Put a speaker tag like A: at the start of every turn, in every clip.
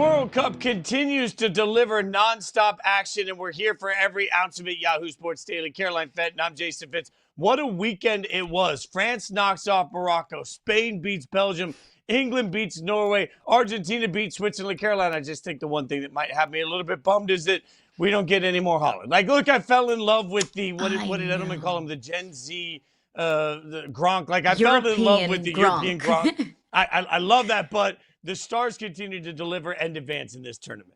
A: World Cup continues to deliver nonstop action, and we're here for every ounce of it. Yahoo Sports Daily, Caroline Fenton, I'm Jason Fitz. What a weekend it was. France knocks off Morocco. Spain beats Belgium. England beats Norway. Argentina beats Switzerland. Caroline, I just think the one thing that might have me a little bit bummed is that we don't get any more Holland. Like, look, I fell in love with the, what did Edelman call him, the Gen Z, the Gronk. Like, I fell in love with the European Gronk. I love that, but the Stars continue to deliver and advance in this tournament.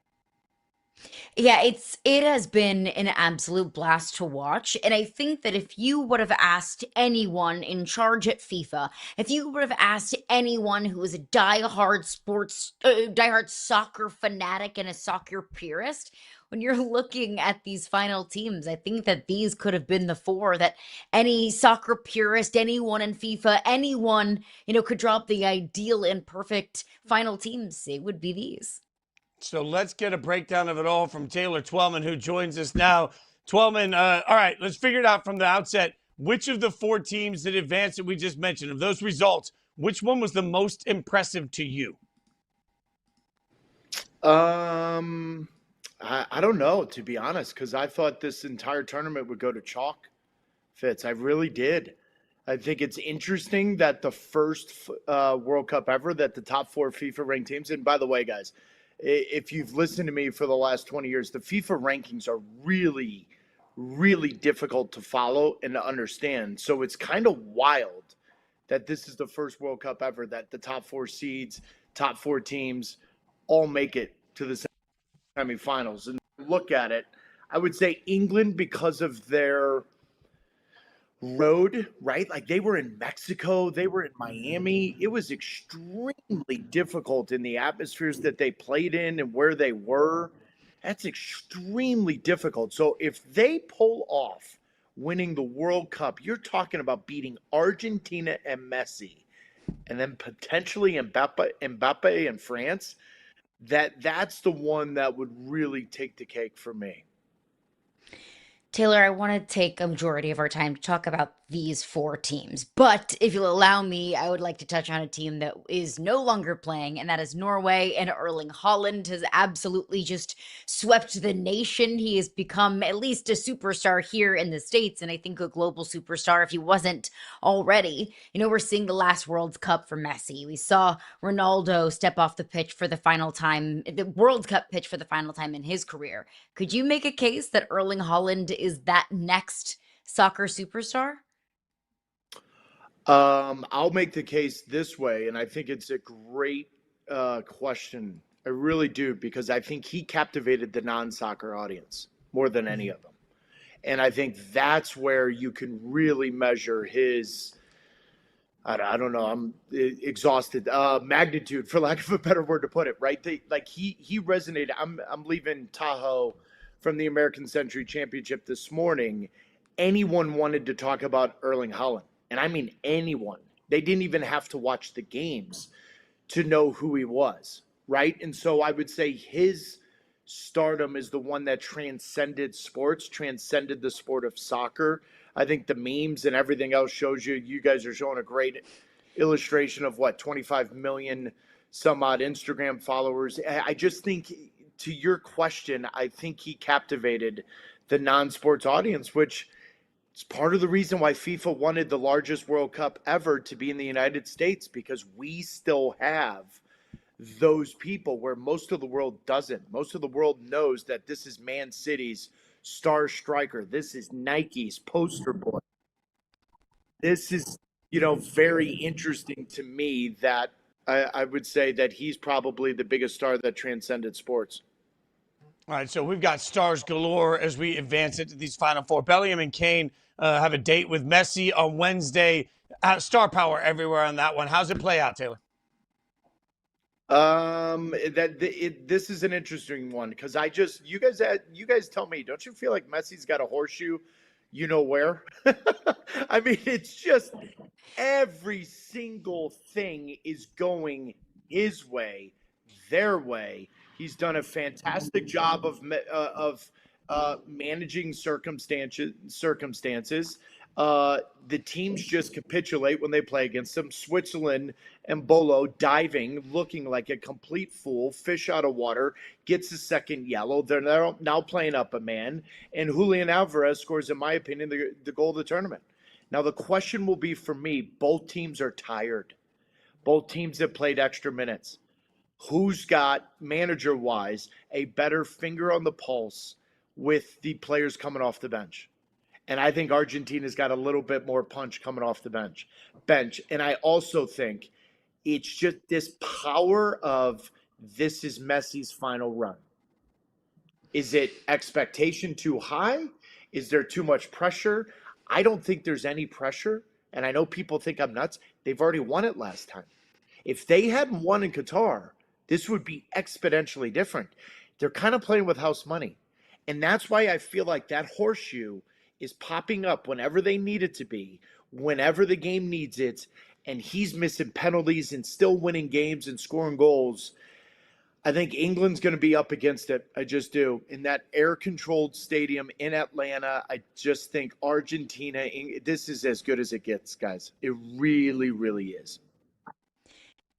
B: Yeah, it has been an absolute blast to watch. And I think that if you would have asked anyone in charge at FIFA, if you would have asked anyone who is a diehard soccer fanatic and a soccer purist, when you're looking at these final teams, I think that these could have been the four that any soccer purist, anyone in FIFA, anyone, could drop the ideal and perfect final teams. It would be these.
A: So let's get a breakdown of it all from Taylor Twellman, who joins us now. Twellman, all right, let's figure it out from the outset. Which of the four teams that advanced that we just mentioned, of those results, which one was the most impressive to you?
C: I don't know, to be honest, because I thought this entire tournament would go to chalk, Fitz. I really did. I think it's interesting that the first World Cup ever that the top four FIFA ranked teams, and by the way, guys, if you've listened to me for the last 20 years, the FIFA rankings are really, really difficult to follow and to understand. So it's kind of wild that this is the first World Cup ever that the top four seeds, top four teams all make it to the semifinals. And look at it, I would say England, because of their road, right? Like they were in Mexico, they were in Miami. It was extremely difficult in the atmospheres that they played in and where they were. That's extremely difficult. So if they pull off winning the World Cup, you're talking about beating Argentina and Messi, and then potentially Mbappe and France. That's the one that would really take the cake for me.
B: Taylor, I want to take a majority of our time to talk about these four teams. But if you'll allow me, I would like to touch on a team that is no longer playing, and that is Norway. And Erling Haaland has absolutely just swept the nation. He has become at least a superstar here in the States, and I think a global superstar if he wasn't already. We're seeing the last World Cup for Messi. We saw Ronaldo step off the pitch for the final time, the World Cup pitch for the final time in his career. Could you make a case that Erling Haaland is that next soccer superstar?
C: I'll make the case this way, and I think it's a great question. I really do, because I think he captivated the non-soccer audience more than any of them. And I think that's where you can really measure his, I don't know, I'm exhausted, magnitude, for lack of a better word to put it, right? He resonated. I'm leaving Tahoe from the American Century Championship this morning. Anyone wanted to talk about Erling Haaland. And I mean anyone. They didn't even have to watch the games to know who he was, right? And so I would say his stardom is the one that transcended sports, transcended the sport of soccer. I think the memes and everything else shows you guys are showing a great illustration of 25 million some odd Instagram followers. I just think, to your question, I think he captivated the non-sports audience, which it's part of the reason why FIFA wanted the largest World Cup ever to be in the United States, because we still have those people where most of the world doesn't. Most of the world knows that this is Man City's star striker. This is Nike's poster boy. This is, very interesting to me that I would say that he's probably the biggest star that transcended sports.
A: All right, so we've got stars galore as we advance into these Final Four. Bellingham and Kane have a date with Messi on Wednesday. Star power everywhere on that one. How's it play out, Taylor?
C: This is an interesting one, because you guys tell me, don't you feel like Messi's got a horseshoe, where? I mean, it's just every single thing is going his way, their way. He's done a fantastic job of managing circumstances. The teams just capitulate when they play against them. Switzerland and Bolo diving, looking like a complete fool, fish out of water, gets a second yellow. They're now playing up a man, and Julian Alvarez scores, in my opinion, the goal of the tournament. Now, the question will be for me, both teams are tired. Both teams have played extra minutes. Who's got, manager-wise, a better finger on the pulse with the players coming off the bench? And I think Argentina's got a little bit more punch coming off the bench. And I also think it's just this power of this is Messi's final run. Is it expectation too high? Is there too much pressure? I don't think there's any pressure. And I know people think I'm nuts. They've already won it last time. If they hadn't won in Qatar, this would be exponentially different. They're kind of playing with house money. And that's why I feel like that horseshoe is popping up whenever they need it to be, whenever the game needs it, and he's missing penalties and still winning games and scoring goals. I think England's going to be up against it. I just do. In that air-controlled stadium in Atlanta, I just think Argentina, this is as good as it gets, guys. It really, really is.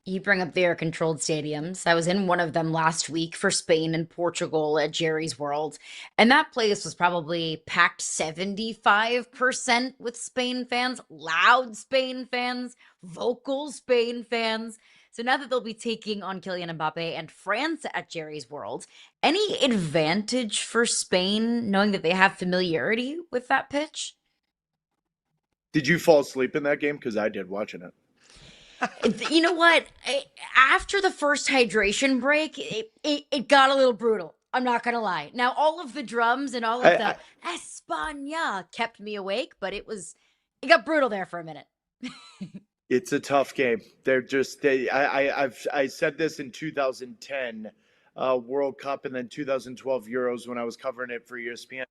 B: You bring up the air-controlled stadiums. I was in one of them last week for Spain and Portugal at Jerry's World, and that place was probably packed 75% with Spain fans, loud Spain fans, vocal Spain fans. So now that they'll be taking on Kylian Mbappe and France at Jerry's World, any advantage for Spain knowing that they have familiarity with that pitch?
C: Did you fall asleep in that game? Because I did watching it.
B: You know what? After the first hydration break, it got a little brutal. I'm not going to lie. Now, all of the drums and all of the España kept me awake, but it got brutal there for a minute.
C: It's a tough game. I said this in 2010 World Cup and then 2012 Euros when I was covering it for ESPN.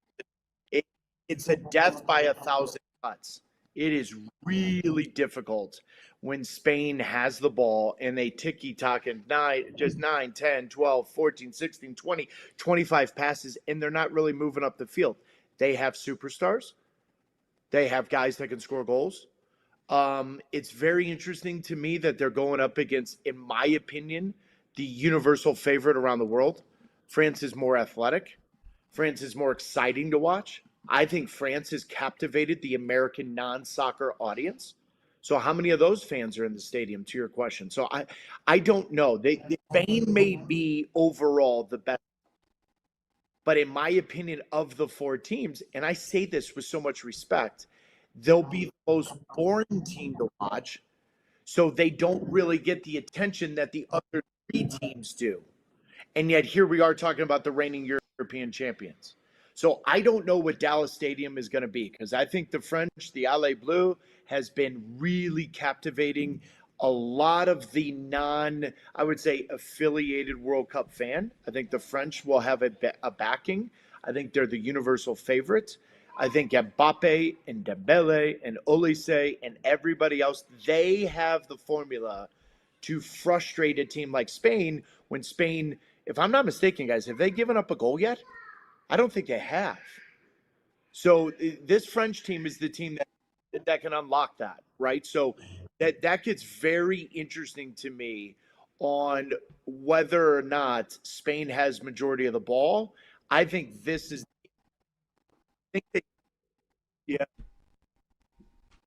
C: It's a death by 1,000 cuts. It is really difficult when Spain has the ball and they ticky-tack and 9, 10, 12, 14, 16, 20, 25 passes, and they're not really moving up the field. They have superstars. They have guys that can score goals. It's very interesting to me that they're going up against, in my opinion, the universal favorite around the world. France is more athletic. France is more exciting to watch. I think France has captivated the American non-soccer audience. So how many of those fans are in the stadium, to your question? So I don't know. Spain may be overall the best. But in my opinion, of the four teams, and I say this with so much respect, they'll be the most boring team to watch. So they don't really get the attention that the other three teams do. And yet here we are talking about the reigning European champions. So I don't know what Dallas Stadium is going to be, because I think the French, the Allez Bleu, has been really captivating a lot of the I would say, affiliated World Cup fan. I think the French will have a backing. I think they're the universal favorite. I think Mbappe and Dembele and Olise and everybody else, they have the formula to frustrate a team like Spain when Spain, if I'm not mistaken, guys, have they given up a goal yet? I don't think they have. So this French team is the team that can unlock that, right? So that gets very interesting to me on whether or not Spain has majority of the ball. I think this is. Yeah.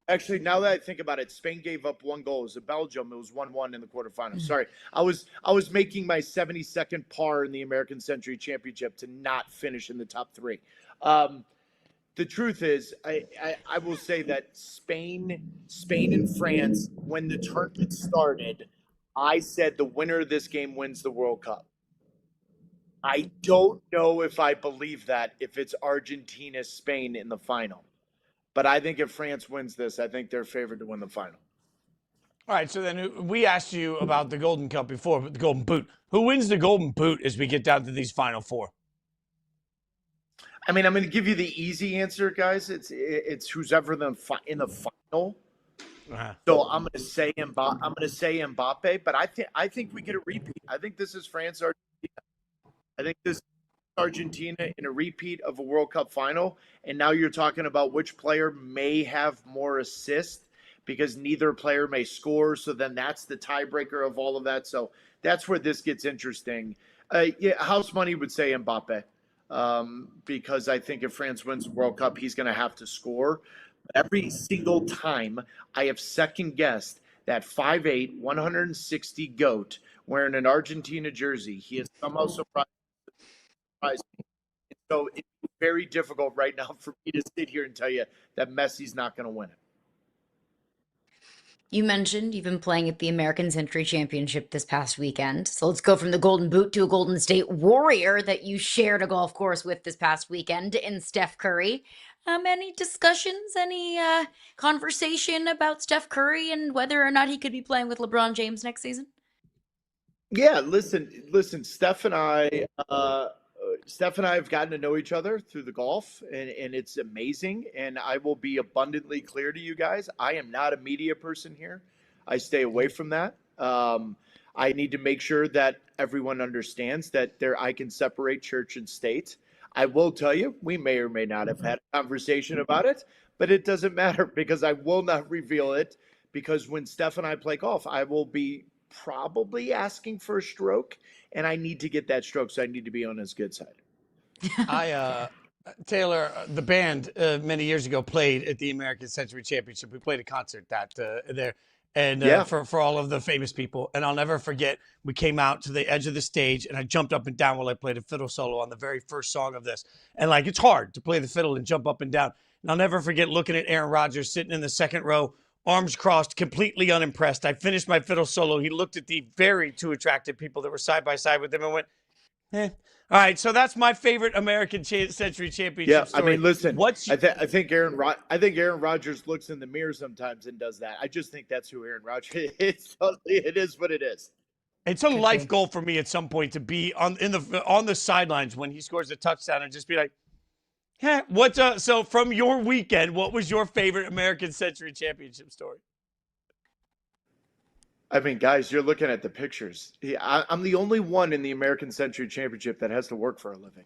C: Actually, now that I think about it, Spain gave up one goal. It was Belgium. It was 1-1 in the quarterfinals. Sorry. I was making my 72nd par in the American Century Championship to not finish in the top three. The truth is, I will say that Spain and France, when the tournament started, I said the winner of this game wins the World Cup. I don't know if I believe that if it's Argentina-Spain in the final. But I think if France wins this, I think they're favored to win the final.
A: All right, so then we asked you about the Golden Cup before, but the Golden Boot. Who wins the Golden Boot as we get down to these final four?
C: I mean, I'm going to give you the easy answer, guys. It's who's ever in the final. Uh-huh. So I'm going to say Mbappe, but I think we get a repeat. I think this is France Argentina. I think this Argentina in a repeat of a World Cup final, and now you're talking about which player may have more assists because neither player may score. So then that's the tiebreaker of all of that. So that's where this gets interesting. Yeah, house money would say Mbappe, because I think if France wins the World Cup, he's going to have to score. Every single time I have second guessed that 5'8", 160 GOAT wearing an Argentina jersey, he has somehow surprised me. So it's very difficult right now for me to sit here and tell you that Messi's not going to win it.
B: You mentioned you've been playing at the American Century Championship this past weekend. So let's go from the Golden Boot to a Golden State Warrior that you shared a golf course with this past weekend in Steph Curry. Any discussions, any conversation about Steph Curry and whether or not he could be playing with LeBron James next season?
C: Yeah, listen. Steph and I have gotten to know each other through the golf, and it's amazing. And I will be abundantly clear to you guys: I am not a media person here. I stay away from that. I need to make sure that everyone understands that I can separate church and state. I will tell you, we may or may not have had a conversation about it, but it doesn't matter because I will not reveal it. Because when Steph and I play golf, I will be probably asking for a stroke, and I need to get that stroke, so I need to be on his good side.
A: Taylor, the band many years ago played at the American Century Championship. We played a concert there, and for all of the famous people. And I'll never forget, we came out to the edge of the stage, and I jumped up and down while I played a fiddle solo on the very first song of this. And like, it's hard to play the fiddle and jump up and down. And I'll never forget looking at Aaron Rodgers sitting in the second row, arms crossed, completely unimpressed. I finished my fiddle solo. He looked at the very two attractive people that were side by side with him and went, eh. All right, so that's my favorite American Century Championship story.
C: I mean, listen, I think Aaron Rodgers looks in the mirror sometimes and does that. I just think that's who Aaron Rodgers is. It is what it is.
A: It's a life goal for me at some point to be on the sidelines when he scores a touchdown and just be like, "Hey, so from your weekend, what was your favorite American Century Championship story?"
C: I mean, guys, you're looking at the pictures. I'm the only one in the American Century Championship that has to work for a living.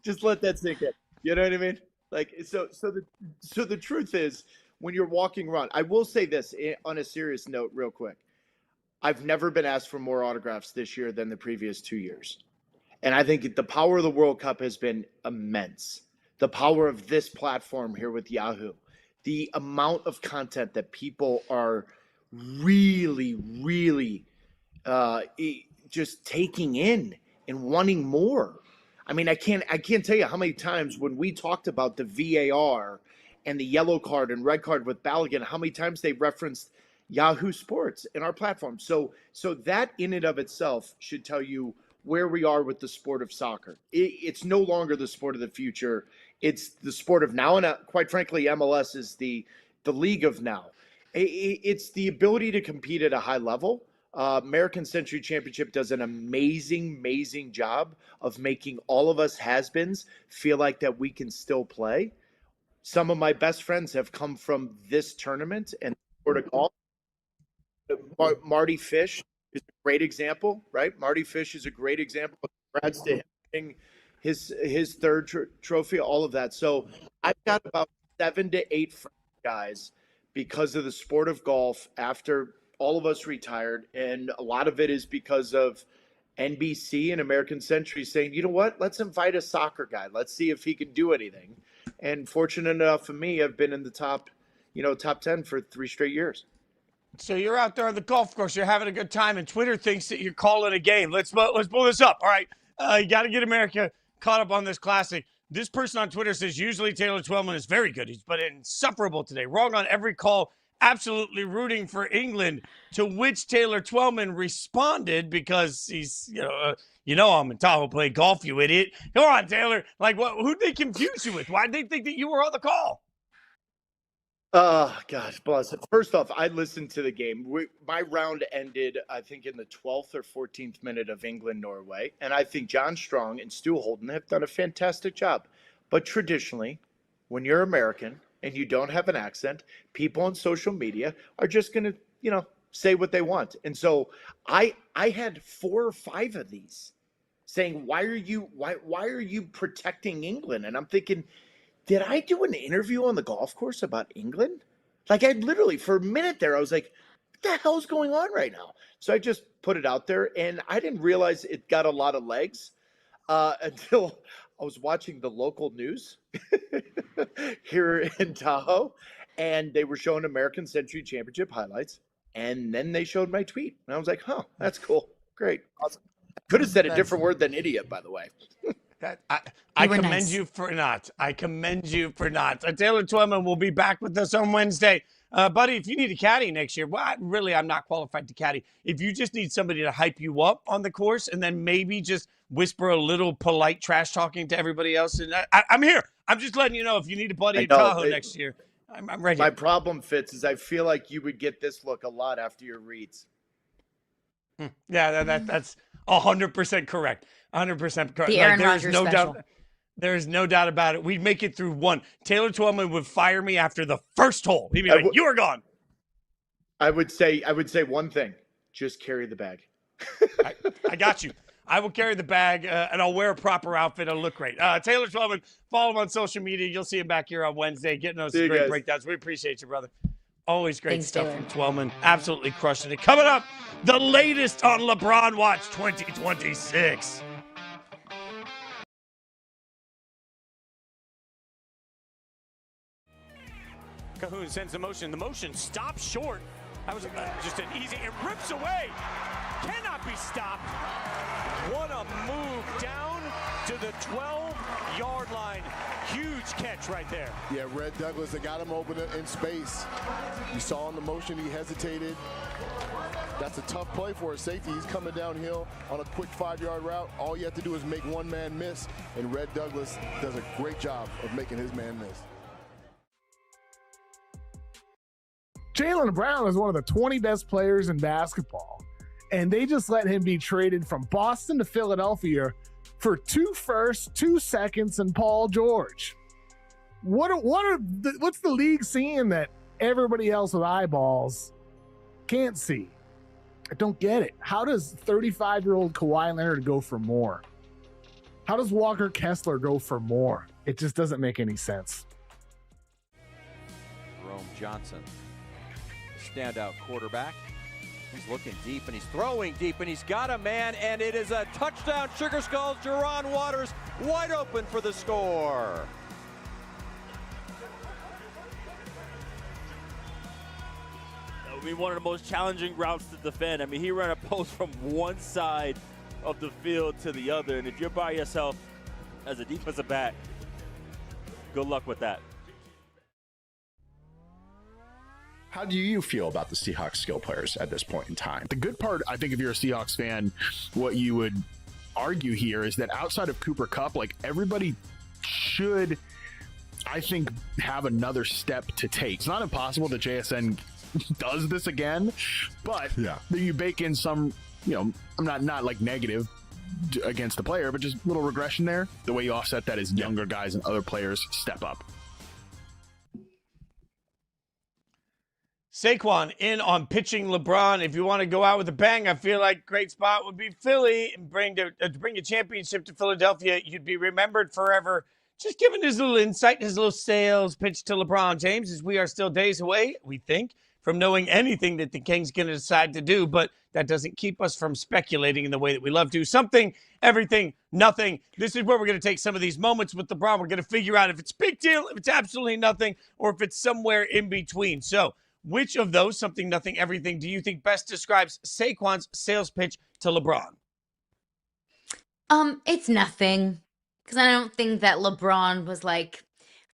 C: Just let that sink in. You know what I mean? Like, so the truth is, when you're walking around, I will say this on a serious note, real quick. I've never been asked for more autographs this year than the previous 2 years. And I think the power of the World Cup has been immense. The power of this platform here with Yahoo. The amount of content that people are really, really just taking in and wanting more. I mean, I can't tell you how many times when we talked about the VAR and the yellow card and red card with Balogun, how many times they referenced Yahoo Sports in our platform. So that in and of itself should tell you where we are with the sport of soccer. It's no longer the sport of the future. It's the sport of now, and quite frankly, MLS is the league of now. It's the ability to compete at a high level. American Century Championship does an amazing job of making all of us has-beens feel like that we can still play. Some of my best friends have come from this tournament and the sport of golf. Marty Fish is a great example, right? Marty Fish is a great example. Congrats to him getting his third trophy, all of that. So I've got about 7 to 8 guys because of the sport of golf after all of us retired. And a lot of it is because of NBC and American Century saying, you know what, let's invite a soccer guy. Let's see if he can do anything. And fortunate enough for me, I've been in the top 10 for 3 straight years.
A: So you're out there on the golf course, you're having a good time, and Twitter thinks that you're calling a game. Let's pull this up. All right, you got to get America caught up on this classic. This person on Twitter says, usually Taylor Twellman is very good. He's but insufferable today. Wrong on every call. Absolutely rooting for England. To which Taylor Twellman responded, because he's, I'm in Tahoe playing golf, you idiot. Come on, Taylor. Like, who'd they confuse you with? Why'd they think that you were on the call?
C: Oh, gosh, bless it. First off, I listened to the game. My round ended, I think, in the 12th or 14th minute of England-Norway. And I think John Strong and Stu Holden have done a fantastic job. But traditionally, when you're American and you don't have an accent, people on social media are just going to, say what they want. And so I had 4 or 5 of these. saying, why are you protecting England? And I'm thinking, did I do an interview on the golf course about England? Like, I literally, for a minute there, I was like, what the hell's going on right now? So I just put it out there, and I didn't realize it got a lot of legs until I was watching the local news here in Tahoe, and they were showing American Century Championship highlights, and then they showed my tweet, and I was like, huh, that's cool. Great. Awesome. I could have said a different word than idiot, by the way.
A: I commend you for not. I commend you for not. Taylor Twellman will be back with us on Wednesday. Buddy, if you need a caddy next year, well, I'm not qualified to caddy. If you just need somebody to hype you up on the course and then maybe just whisper a little polite trash talking to everybody else, and I'm here. I'm just letting you know if you need a buddy in Tahoe next year, I'm ready.
C: My problem, Fitz, is I feel like you would get this look a lot after your reads.
A: Yeah, that's 100% correct. 100% correct.
B: The Aaron Rodgers special.
C: There's
A: no doubt about it. We'd make it through one. Taylor Twellman would fire me after the first hole. He'd be like, you are gone. I
C: would say one thing. Just carry the bag.
A: I got you. I will carry the bag, and I'll wear a proper outfit. It'll look great. Taylor Twellman, follow him on social media. You'll see him back here on Wednesday getting those great breakdowns. We appreciate you, brother. Always great stuff from Twellman. Absolutely crushing it. Coming up, the latest on LeBron Watch 2026. Cahoon sends the motion. The motion stops short. That was just an easy. It rips away. Cannot be stopped. What a move down to the 12-yard line. Huge catch right there.
D: Yeah, Red Douglas, they got him open in space. You saw in the motion he hesitated. That's a tough play for a safety. He's coming downhill on a quick 5-yard route. All you have to do is make one man miss, and Red Douglas does a great job of making his man miss.
E: Jaylen Brown is one of the 20 best players in basketball, and they just let him be traded from Boston to Philadelphia for 2 firsts, 2 seconds, and Paul George. What's the league seeing that everybody else with eyeballs can't see? I don't get it. How does 35-year-old Kawhi Leonard go for more? How does Walker Kessler go for more? It just doesn't make any sense.
F: Jerome Johnson, standout quarterback. He's looking deep and he's throwing deep and he's got a man, and it is a touchdown. Sugar Skulls, Jerron Waters wide open for the score.
G: That would be one of the most challenging routes to defend. I mean, he ran a post from one side of the field to the other, and if you're by yourself as a defensive back, good luck with that.
H: How do you feel about the Seahawks skill players at this point in time?
E: The good part, I think, if you're a Seahawks fan, what you would argue here is that outside of Cooper Kupp, like, everybody should, I think, have another step to take. It's not impossible that JSN does this again, but you bake in some, I'm not like negative against the player, but just a little regression there. The way you offset that is younger guys and other players step up.
A: Saquon in on pitching LeBron. If you want to go out with a bang, I feel like great spot would be Philly and bring a championship to Philadelphia. You'd be remembered forever. Just giving his little insight, his little sales pitch to LeBron James, as we are still days away, we think, from knowing anything that the King's going to decide to do. But that doesn't keep us from speculating in the way that we love to. Something, everything, nothing. This is where we're going to take some of these moments with LeBron. We're going to figure out if it's big deal, if it's absolutely nothing, or if it's somewhere in between. So, which of those, something, nothing, everything, do you think best describes Saquon's sales pitch to LeBron?
B: It's nothing. Because I don't think that LeBron was like,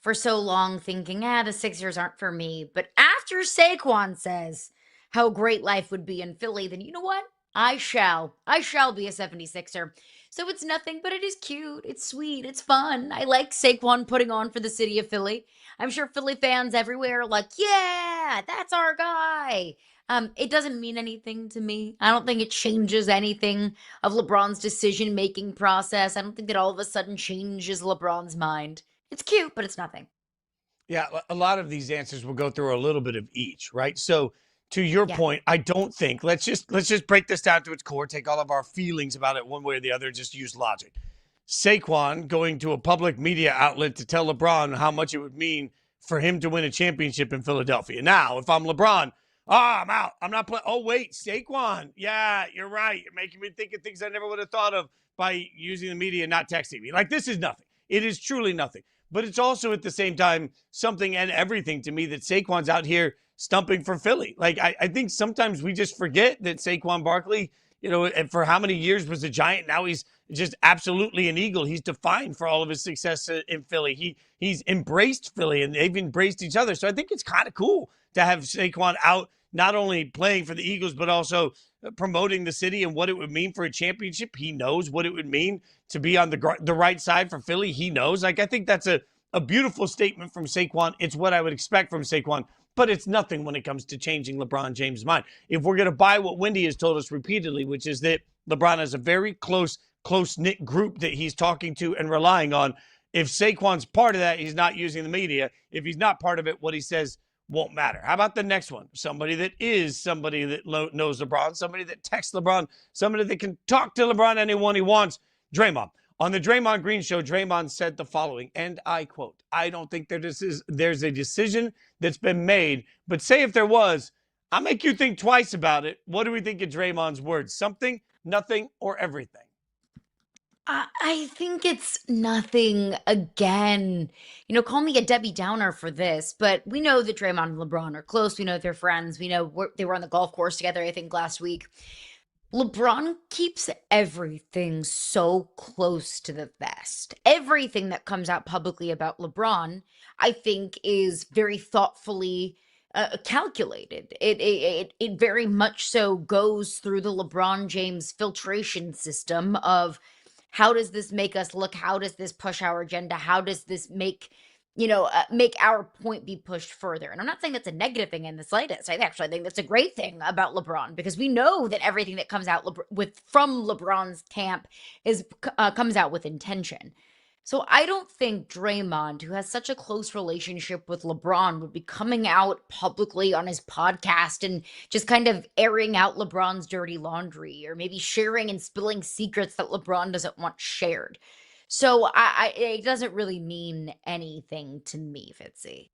B: for so long thinking, the Sixers aren't for me. But after Saquon says how great life would be in Philly, then you know what? I shall be a 76er. So it's nothing, but it is cute. It's sweet. It's fun. I like Saquon putting on for the city of Philly. I'm sure Philly fans everywhere are like, yeah, that's our guy. It doesn't mean anything to me. I don't think it changes anything of LeBron's decision-making process. I don't think that all of a sudden changes LeBron's mind. It's cute, but it's nothing.
A: Yeah, a lot of these answers will go through a little bit of each, right? So to your
B: Yeah.
A: point, I don't think, let's just break this down to its core, take all of our feelings about it one way or the other, just use logic. Saquon going to a public media outlet to tell LeBron how much it would mean for him to win a championship in Philadelphia. Now, if I'm LeBron, I'm out. I'm not playing. Oh, wait, Saquon. Yeah, you're right. You're making me think of things I never would have thought of by using the media and not texting me. Like, this is nothing. It is truly nothing. But it's also at the same time something and everything to me that Saquon's out here stumping for Philly. Like, I think sometimes we just forget that Saquon Barkley, for how many years was a Giant. Now he's just absolutely an Eagle. He's defined for all of his success in Philly. He's embraced Philly, and they've embraced each other. So I think it's kind of cool to have Saquon out, not only playing for the Eagles, but also promoting the city and what it would mean for a championship. He knows what it would mean to be on the right side for Philly. He knows. Like, I think that's a beautiful statement from Saquon. It's what I would expect from Saquon, but it's nothing when it comes to changing LeBron James' mind. If we're going to buy what Wendy has told us repeatedly, which is that LeBron has a very close-knit group that he's talking to and relying on. If Saquon's part of that, he's not using the media. If he's not part of it, what he says won't matter. How about the next one? Somebody that knows LeBron, somebody that texts LeBron, somebody that can talk to LeBron anyone he wants, Draymond. On the Draymond Green Show, Draymond said the following, and I quote, "I don't think there's a decision that's been made, but say if there was, I'll make you think twice about it." What do we think of Draymond's words? Something, nothing, or everything?
B: I think it's nothing again. Call me a Debbie Downer for this, but we know that Draymond and LeBron are close. We know they're friends. We know they were on the golf course together, I think, last week. LeBron keeps everything so close to the vest. Everything that comes out publicly about LeBron, I think, is very thoughtfully calculated. It very much so goes through the LeBron James filtration system of how does this make us look? How does this push our agenda? How does this make our point be pushed further? And I'm not saying that's a negative thing in the slightest. I actually think that's a great thing about LeBron, because we know that everything that comes out from LeBron's camp comes out with intention. So I don't think Draymond, who has such a close relationship with LeBron, would be coming out publicly on his podcast and just kind of airing out LeBron's dirty laundry, or maybe sharing and spilling secrets that LeBron doesn't want shared. So it doesn't really mean anything to me, Fitzy.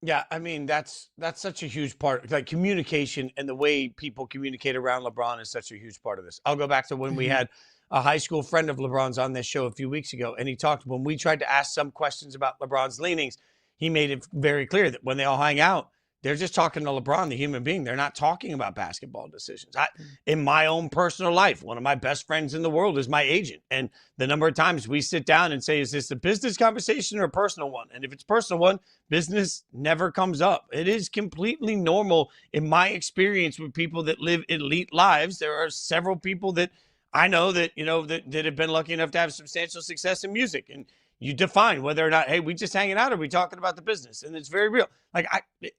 A: Yeah, I mean, that's such a huge part. Like, communication and the way people communicate around LeBron is such a huge part of this. I'll go back to when we had a high school friend of LeBron's on this show a few weeks ago, and he talked, when we tried to ask some questions about LeBron's leanings, he made it very clear that when they all hang out, they're just talking to LeBron, the human being. They're not talking about basketball decisions. In my own personal life, one of my best friends in the world is my agent. And the number of times we sit down and say, is this a business conversation or a personal one? And if it's a personal one, business never comes up. It is completely normal in my experience with people that live elite lives. There are several people that I know that, that have been lucky enough to have substantial success in music. And you define whether or not, hey, we just hanging out, or we talking about the business. And it's very real. Like,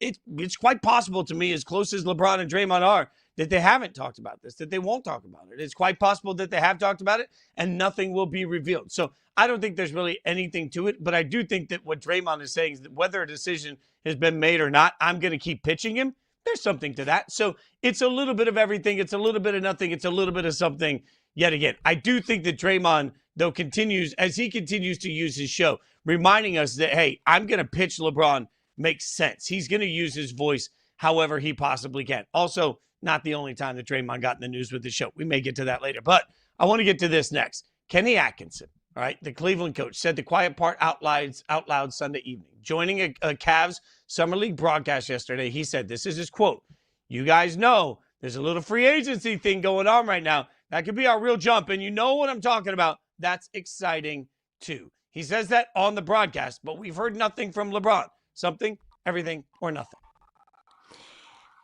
A: it's quite possible to me, as close as LeBron and Draymond are, that they haven't talked about this, that they won't talk about it. It's quite possible that they have talked about it and nothing will be revealed. So I don't think there's really anything to it, but I do think that what Draymond is saying is that whether a decision has been made or not, I'm going to keep pitching him. There's something to that. So it's a little bit of everything. It's a little bit of nothing. It's a little bit of something yet again. I do think that Draymond, though, continues to use his show, reminding us that, hey, I'm going to pitch LeBron makes sense. He's going to use his voice however he possibly can. Also, not the only time that Draymond got in the news with the show. We may get to that later, but I want to get to this next. Kenny Atkinson, all right, the Cleveland coach, said the quiet part out loud Sunday evening. Joining a Cavs Summer League broadcast yesterday, he said, this is his quote, "You guys know there's a little free agency thing going on right now. That could be our real jump, and you know what I'm talking about. That's exciting, too." He says that on the broadcast, but we've heard nothing from LeBron. Something, everything, or nothing.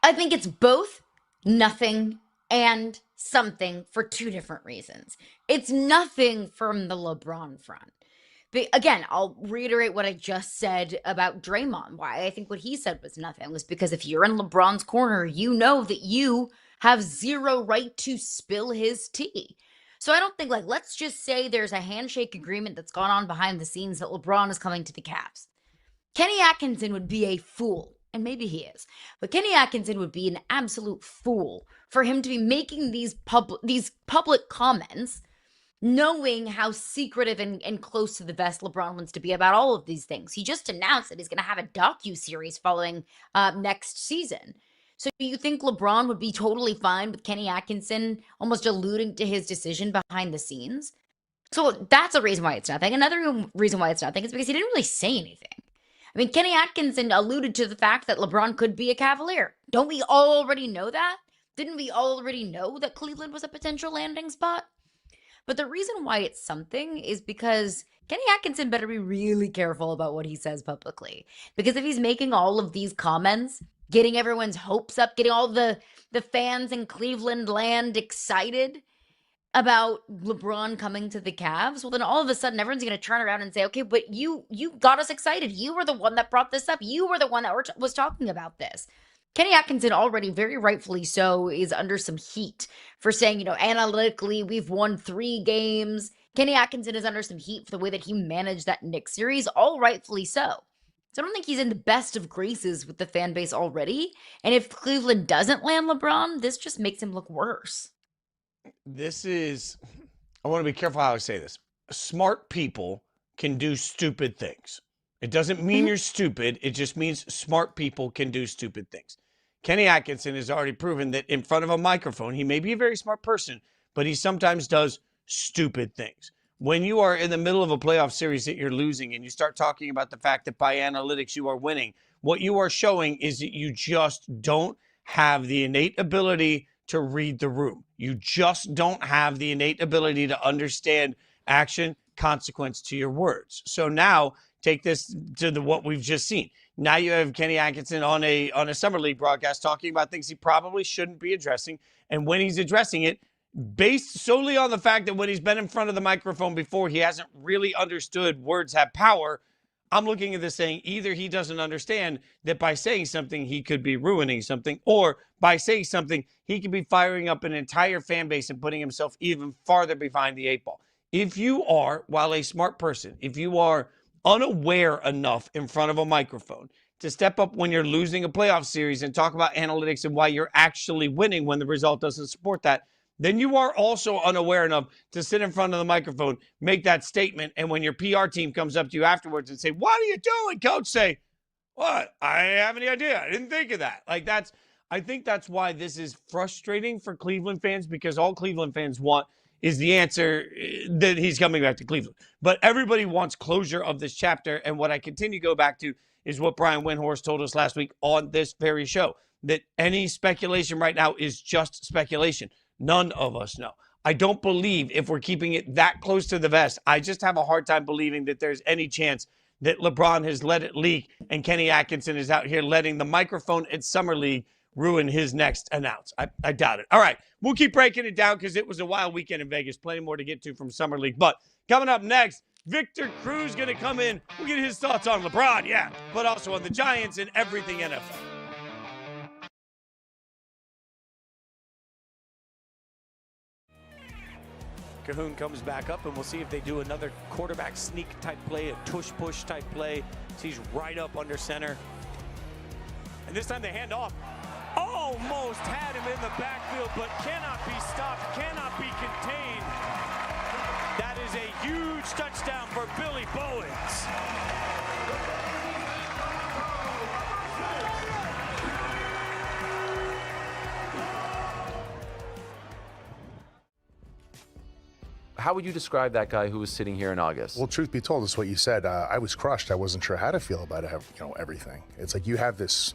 B: I think it's both nothing and something for two different reasons. It's nothing from the LeBron front. But again, I'll reiterate what I just said about Draymond. Why I think what he said was nothing was because if you're in LeBron's corner, you know that you have zero right to spill his tea. So I don't think, let's just say there's a handshake agreement that's gone on behind the scenes that LeBron is coming to the Cavs. Kenny Atkinson would be a fool And maybe he is. But Kenny Atkinson would be an absolute fool for him to be making these public comments, knowing how secretive and close to the vest LeBron wants to be about all of these things. He just announced that he's going to have a docu-series following next season. So you think LeBron would be totally fine with Kenny Atkinson almost alluding to his decision behind the scenes? So that's a reason why it's nothing. Another reason why it's nothing is because he didn't really say anything. I mean, Kenny Atkinson alluded to the fact that LeBron could be a Cavalier. Don't we all already know that? Didn't we already know that Cleveland was a potential landing spot? But the reason why it's something is because Kenny Atkinson better be really careful about what he says publicly. Because if he's making all of these comments, getting everyone's hopes up, getting all the fans in Cleveland land excited about LeBron coming to the Cavs, well, then all of a sudden everyone's going to turn around and say, okay, but you got us excited. You were the one that brought this up. You were the one that was talking about this. Kenny Atkinson already, very rightfully so, is under some heat for saying, analytically, we've won 3 games. Kenny Atkinson is under some heat for the way that he managed that Knicks series, all rightfully so. So I don't think he's in the best of graces with the fan base already. And if Cleveland doesn't land LeBron, this just makes him look worse.
A: I want to be careful how I say this. Smart people can do stupid things. It doesn't mean you're stupid. It just means smart people can do stupid things. Kenny Atkinson has already proven that in front of a microphone, he may be a very smart person, but he sometimes does stupid things. When you are in the middle of a playoff series that you're losing and you start talking about the fact that by analytics you are winning, what you are showing is that you just don't have the innate ability to read the room. You just don't have the innate ability to understand action, consequence to your words. So now take this to what we've just seen. Now you have Kenny Atkinson on a summer league broadcast talking about things he probably shouldn't be addressing. And when he's addressing it, based solely on the fact that when he's been in front of the microphone before, he hasn't really understood words have power. I'm looking at this saying either he doesn't understand that by saying something, he could be ruining something, or by saying something, he could be firing up an entire fan base and putting himself even farther behind the 8 ball. If you are, while a smart person, if you are unaware enough in front of a microphone to step up when you're losing a playoff series and talk about analytics and why you're actually winning when the result doesn't support that, then you are also unaware enough to sit in front of the microphone, make that statement, and when your PR team comes up to you afterwards and say, "What are you doing, coach?" say, "What? I have any idea. I didn't think of that." I think that's why this is frustrating for Cleveland fans, because all Cleveland fans want is the answer that he's coming back to Cleveland. But everybody wants closure of this chapter, and what I continue to go back to is what Brian Windhorst told us last week on this very show, that any speculation right now is just speculation. None of us know. I don't believe, if we're keeping it that close to the vest, I just have a hard time believing that there's any chance that LeBron has let it leak and Kenny Atkinson is out here letting the microphone at Summer League ruin his next announce. I doubt it. All right, we'll keep breaking it down because it was a wild weekend in Vegas. Plenty more to get to from Summer League. But coming up next, Victor Cruz going to come in. We'll get his thoughts on LeBron, but also on the Giants and everything NFL. Cahoon comes back up, and we'll see if they do another quarterback sneak type play, a tush-push type play. So he's right up under center. And this time they hand off. Almost had him in the backfield, but cannot be stopped, cannot be contained. That is a huge touchdown for Billy Bowens.
I: How would you describe that guy who was sitting here in August?
H: Well, truth be told, it's what you said. I was crushed. I wasn't sure how to feel about it, everything. It's like you have this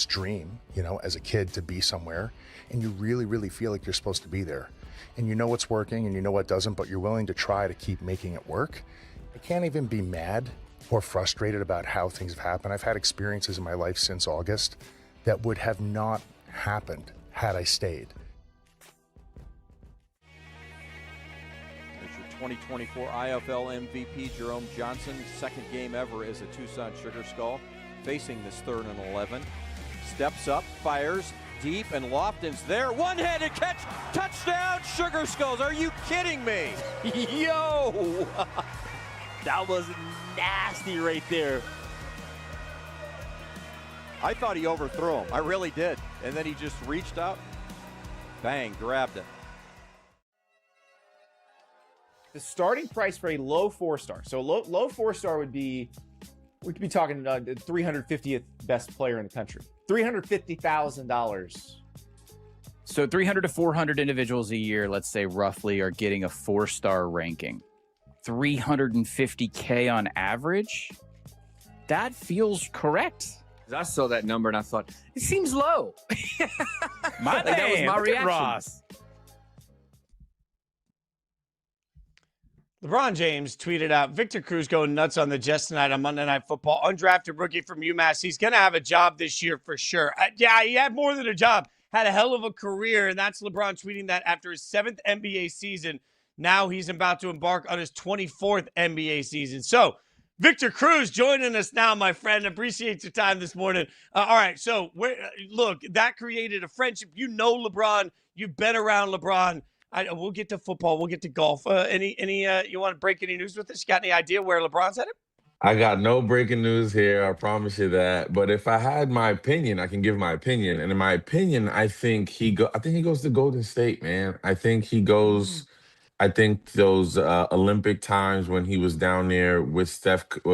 H: dream, as a kid to be somewhere, and you really, really feel like you're supposed to be there. And you know what's working and you know what doesn't, but you're willing to try to keep making it work. I can't even be mad or frustrated about how things have happened. I've had experiences in my life since August that would have not happened had I stayed.
F: 2024 IFL MVP Jerome Johnson, second game ever as a Tucson Sugar Skull, facing this 3rd and 11. Steps up, fires deep, and Lofton's there. One-handed catch, touchdown Sugar Skulls. Are you kidding me? Yo!
G: That was nasty right there.
F: I thought he overthrew him. I really did. And then he just reached out, bang, grabbed it.
J: The starting price for a low 4-star. So low 4-star would be, we could be talking the 350th best player in the country. $350,000.
K: So 300 to 400 individuals a year, let's say roughly, are getting a 4-star ranking. $350K on average? That feels correct.
L: I saw that number and I thought, it seems low.
K: That was my reaction.
L: Ross.
A: LeBron James tweeted out, Victor Cruz going nuts on the Jets tonight on Monday Night Football. Undrafted rookie from UMass. He's going to have a job this year for sure. Yeah, he had more than a job. Had a hell of a career, and that's LeBron tweeting that after his 7th NBA season. Now he's about to embark on his 24th NBA season. So, Victor Cruz joining us now, my friend. Appreciate your time this morning. All right, so look, that created a friendship. You know LeBron. You've been around LeBron. We'll get to football. We'll get to golf. Any you want to break any news with us? You got any idea where LeBron's headed?
M: I got no breaking news here. I promise you that. But if I had my opinion, I can give my opinion. And in my opinion, I think he goes to Golden State, man. I think he goes. I think those Olympic times when he was down there with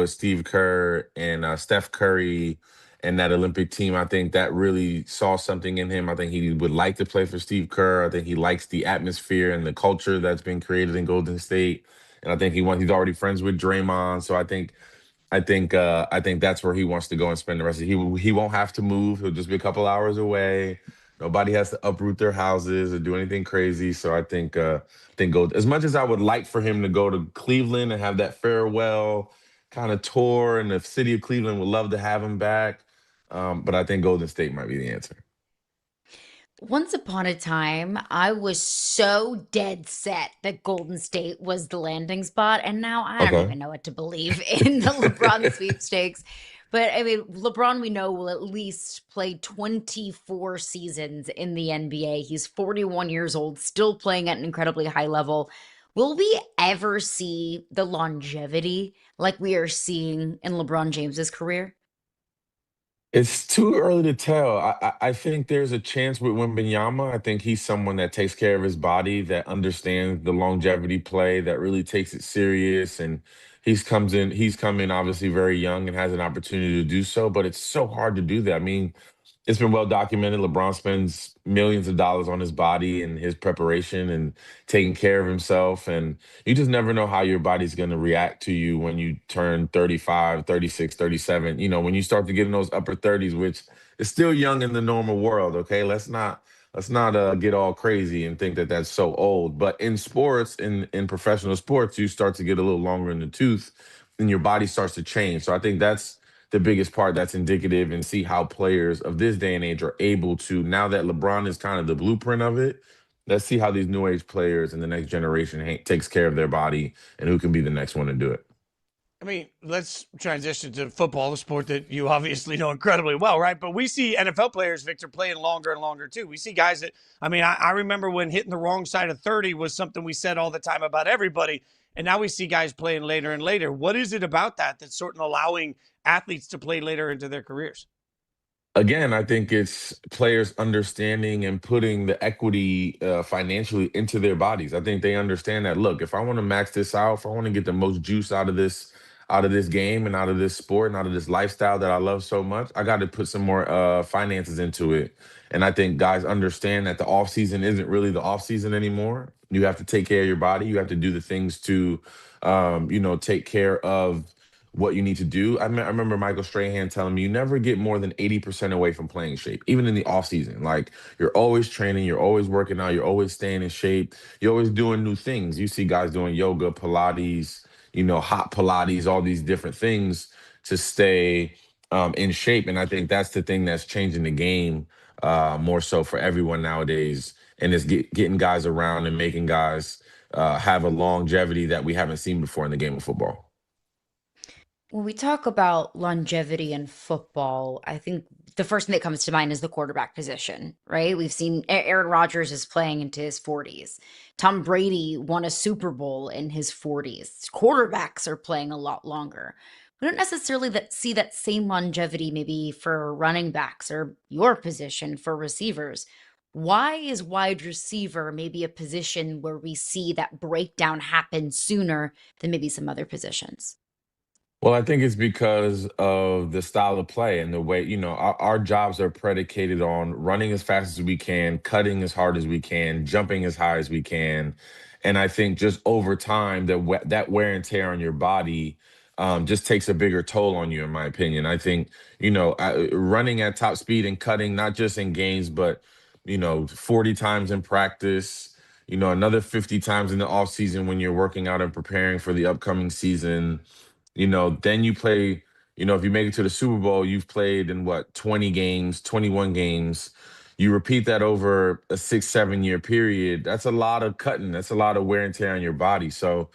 M: Steve Kerr and Steph Curry and that Olympic team, I think that really saw something in him. I think he would like to play for Steve Kerr. I think he likes the atmosphere and the culture that's been created in Golden State. And I think he's already friends with Draymond. So I think that's where he wants to go and spend the rest of it. He won't have to move. He'll just be a couple hours away. Nobody has to uproot their houses or do anything crazy. So I think go, as much as I would like for him to go to Cleveland and have that farewell kind of tour, and the city of Cleveland would love to have him back. But I think Golden State might be the answer.
B: Once upon a time, I was so dead set that Golden State was the landing spot, and now I don't even know what to believe in the LeBron sweepstakes. But I mean, LeBron, we know, will at least play 24 seasons in the NBA. He's 41 years old, still playing at an incredibly high level. Will we ever see the longevity like we are seeing in LeBron James's career?
M: It's too early to tell. I think there's a chance with Wembanyama. I think he's someone that takes care of his body, that understands the longevity play, that really takes it serious. And he's come in obviously very young and has an opportunity to do so, but it's so hard to do that. I mean, it's been well documented. LeBron spends millions of dollars on his body and his preparation and taking care of himself. And you just never know how your body's going to react to you when you turn 35, 36, 37. You know, when you start to get in those upper 30s, which is still young in the normal world. Okay, let's not get all crazy and think that that's so old. But in sports, in professional sports, you start to get a little longer in the tooth, and your body starts to change. So I think that's the biggest part that's indicative, and see how players of this day and age are able to, now that LeBron is kind of the blueprint of it, let's see how these new age players in the next generation takes care of their body and who can be the next one to do it.
A: I mean, let's transition to football, the sport that you obviously know incredibly well, right? But we see NFL players, Victor, playing longer and longer too. We see guys that, I remember when hitting the wrong side of 30 was something we said all the time about everybody. And now we see guys playing later and later. What is it about that that's sort of allowing athletes to play later into their careers?
M: Again, I think it's players understanding and putting the equity financially into their bodies. I think they understand that, look, if I want to max this out, if I want to get the most juice out of this game and out of this sport and out of this lifestyle that I love so much, I got to put some more finances into it. And I think guys understand that the off season isn't really the off season anymore. You have to take care of your body. You have to do the things to, take care of what you need to do. I remember Michael Strahan telling me, you never get more than 80% away from playing shape, even in the off season. Like, you're always training, you're always working out, you're always staying in shape, you're always doing new things. You see guys doing yoga, Pilates, hot Pilates, all these different things to stay in shape. And I think that's the thing that's changing the game more so for everyone nowadays. And it's getting guys around and making guys have a longevity that we haven't seen before in the game of football.
B: When we talk about longevity in football, I think the first thing that comes to mind is the quarterback position, right? We've seen Aaron Rodgers is playing into his 40s. Tom Brady won a Super Bowl in his 40s. Quarterbacks are playing a lot longer. We don't necessarily see that same longevity maybe for running backs or your position for receivers. Why is wide receiver maybe a position where we see that breakdown happen sooner than maybe some other positions?
M: Well, I think it's because of the style of play and the way, our jobs are predicated on running as fast as we can, cutting as hard as we can, jumping as high as we can. And I think just over time, that wear and tear on your body just takes a bigger toll on you, in my opinion. I think, running at top speed and cutting, not just in games, but, 40 times in practice, another 50 times in the off season when you're working out and preparing for the upcoming season. Then you play, if you make it to the Super Bowl, you've played in what, 20 games, 21 games. You repeat that over a 6, 7 year period. That's a lot of cutting. That's a lot of wear and tear on your body. So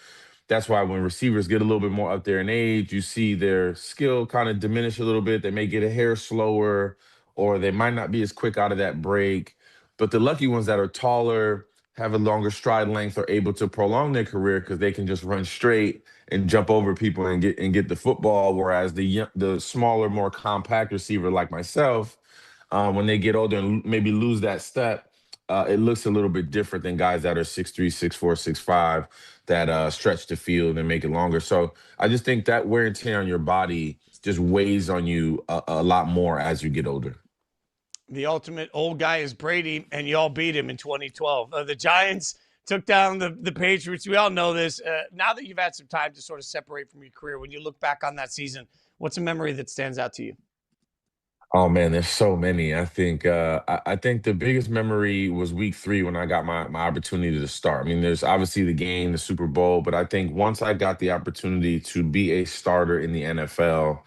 M: that's why when receivers get a little bit more up there in age, you see their skill kind of diminish a little bit. They may get a hair slower, or they might not be as quick out of that break. But the lucky ones that are taller, have a longer stride length, are able to prolong their career because they can just run straight and jump over people and get the football. Whereas the smaller, more compact receiver like myself, when they get older and maybe lose that step, it looks a little bit different than guys that are 6'3", 6'4", 6'5", that stretch the field and make it longer. So I just think that wear and tear on your body just weighs on you a lot more as you get older.
A: The ultimate old guy is Brady, and you all beat him in 2012. The Giants took down the Patriots. We all know this. Now that you've had some time to sort of separate from your career, when you look back on that season, what's a memory that stands out to you?
M: Oh man, there's so many. I think the biggest memory was week 3 when I got my opportunity to start. I mean, there's obviously the game, the Super Bowl, but I think once I got the opportunity to be a starter in the NFL,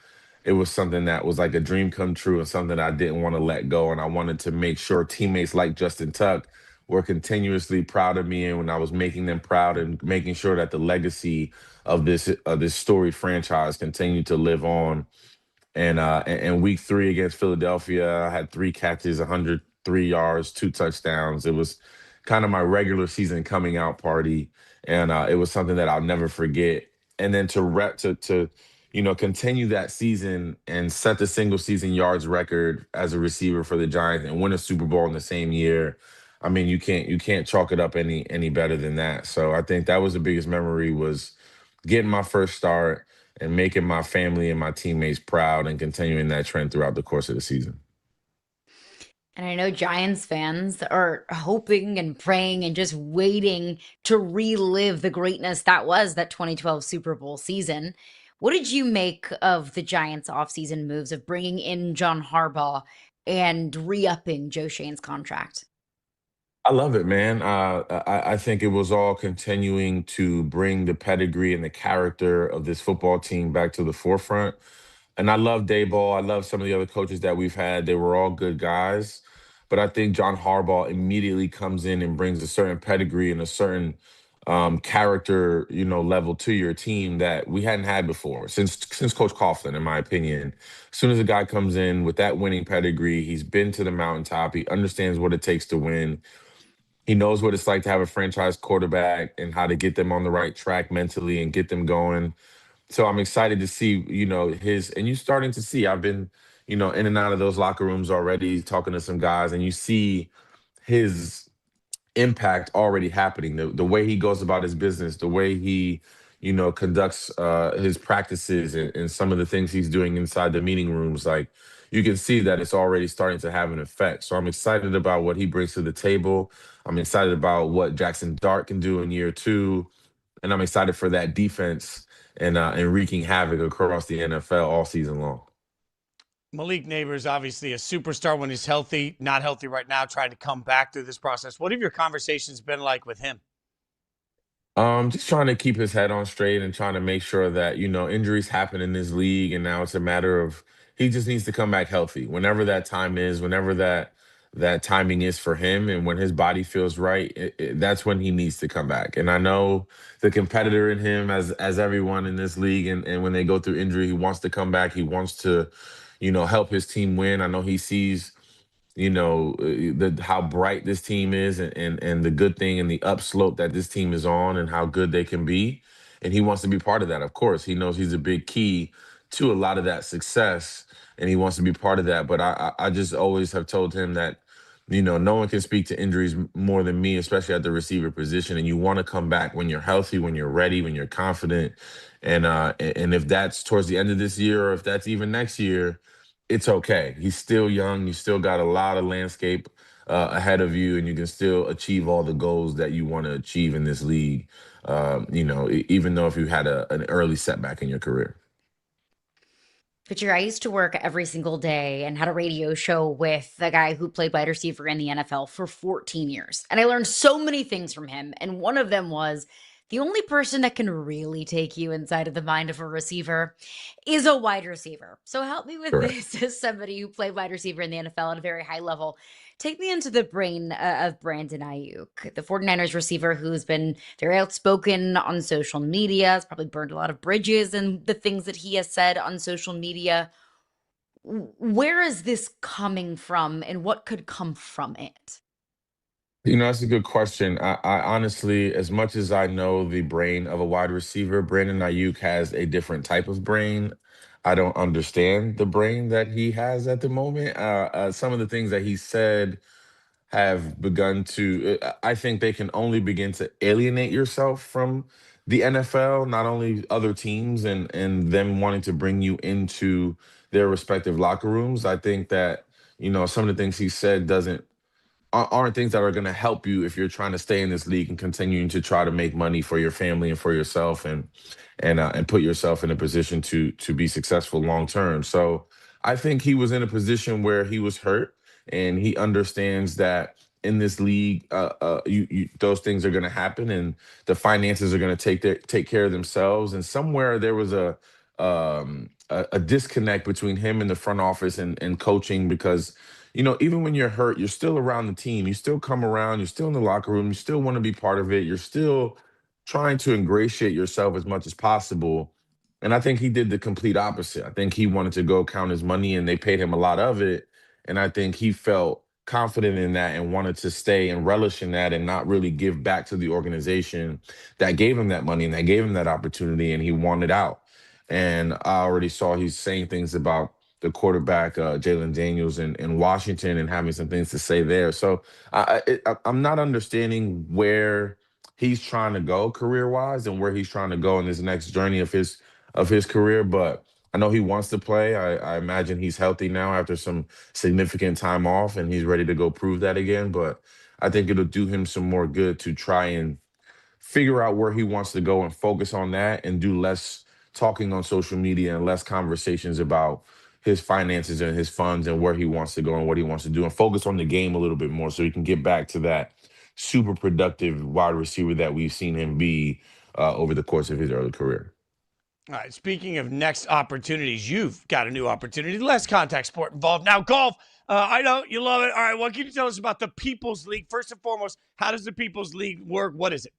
M: it was something that was like a dream come true and something I didn't want to let go. And I wanted to make sure teammates like Justin Tuck were continuously proud of me, and when I was making them proud and making sure that the legacy of this storied franchise continued to live on. And week 3 against Philadelphia, I had 3 catches, 103 yards, 2 touchdowns. It was kind of my regular season coming out party, and it was something that I'll never forget. And then to continue that season and set the single season yards record as a receiver for the Giants and win a Super Bowl in the same year. I mean, you can't chalk it up any better than that. So I think that was the biggest memory, was getting my first start and making my family and my teammates proud and continuing that trend throughout the course of the season.
B: And I know Giants fans are hoping and praying and just waiting to relive the greatness that was that 2012 Super Bowl season. What did you make of the Giants offseason moves of bringing in John Harbaugh and re-upping Joe Shane's contract?
M: I love it, man. I think it was all continuing to bring the pedigree and the character of this football team back to the forefront. And I love Dayball. I love some of the other coaches that we've had. They were all good guys. But I think John Harbaugh immediately comes in and brings a certain pedigree and a certain character, level to your team that we hadn't had before since Coach Coughlin, in my opinion. As soon as a guy comes in with that winning pedigree, he's been to the mountaintop. He understands what it takes to win. He knows what it's like to have a franchise quarterback and how to get them on the right track mentally and get them going. So I'm excited to see, and you're starting to see, I've been, in and out of those locker rooms already, talking to some guys, and you see his impact already happening. The way he goes about his business, the way he, conducts his practices, and some of the things he's doing inside the meeting rooms, like, you can see that it's already starting to have an effect. So I'm excited about what he brings to the table. I'm excited about what Jackson Dart can do in year 2. And I'm excited for that defense and wreaking havoc across the NFL all season long.
A: Malik Neighbors, obviously a superstar when he's healthy, not healthy right now, trying to come back through this process. What have your conversations been like with him?
M: Just trying to keep his head on straight and trying to make sure that, injuries happen in this league. And now it's a matter of, he just needs to come back healthy whenever that time is, whenever that timing is for him. And when his body feels right, that's when he needs to come back. And I know the competitor in him, as everyone in this league, and when they go through injury, he wants to come back. He wants to, help his team win. I know he sees, how bright this team is, and the good thing and the upslope that this team is on and how good they can be. And he wants to be part of that. Of course, he knows he's a big key to a lot of that success, and he wants to be part of that. But I just always have told him that, no one can speak to injuries more than me, especially at the receiver position. And you want to come back when you're healthy, when you're ready, when you're confident. And if that's towards the end of this year, or if that's even next year, it's okay. He's still young. You still got a lot of landscape ahead of you, and you can still achieve all the goals that you want to achieve in this league. Even though if you had an early setback in your career.
B: Fisher, I used to work every single day and had a radio show with the guy who played wide receiver in the NFL for 14 years. And I learned so many things from him. And one of them was the only person that can really take you inside of the mind of a receiver is a wide receiver. So help me with
M: Correct.
B: this as somebody who played wide receiver in the NFL at a very high level. Take me into the brain of Brandon Ayuk, the 49ers receiver who's been very outspoken on social media, has probably burned a lot of bridges and the things that he has said on social media. Where is this coming from and what could come from it?
M: That's a good question. I honestly, as much as I know the brain of a wide receiver, Brandon Ayuk has a different type of brain. I don't understand the brain that he has at the moment. Some of the things that he said have begun to, I think they can only begin to alienate yourself from the NFL, not only other teams and them wanting to bring you into their respective locker rooms. I think that, some of the things he said aren't things that are going to help you if you're trying to stay in this league and continuing to try to make money for your family and for yourself, and put yourself in a position to be successful long term. So I think he was in a position where he was hurt, and he understands that in this league, those things are going to happen, and the finances are going to take care of themselves. And somewhere there was a disconnect between him and the front office and coaching, because even when you're hurt, you're still around the team. You still come around. You're still in the locker room. You still want to be part of it. You're still trying to ingratiate yourself as much as possible. And I think he did the complete opposite. I think he wanted to go count his money, and they paid him a lot of it. And I think he felt confident in that and wanted to stay and relish in that and not really give back to the organization that gave him that money and that gave him that opportunity. And he wanted out. And I already saw he's saying things about the quarterback, Jalen Daniels in Washington, and having some things to say there. So I'm not understanding where he's trying to go career-wise and where he's trying to go in this next journey of his career. But I know he wants to play. I imagine he's healthy now after some significant time off, and he's ready to go prove that again. But I think it'll do him some more good to try and figure out where he wants to go and focus on that, and do less talking on social media and less conversations about his finances and his funds and where he wants to go and what he wants to do, and focus on the game a little bit more so he can get back to that super productive wide receiver that we've seen him be over the course of his early career.
A: All right, speaking of next opportunities, you've got a new opportunity, less contact sport involved. Now, golf, I know you love it. All right, what can you tell us about the People's League? First and foremost, how does the People's League work? What is it?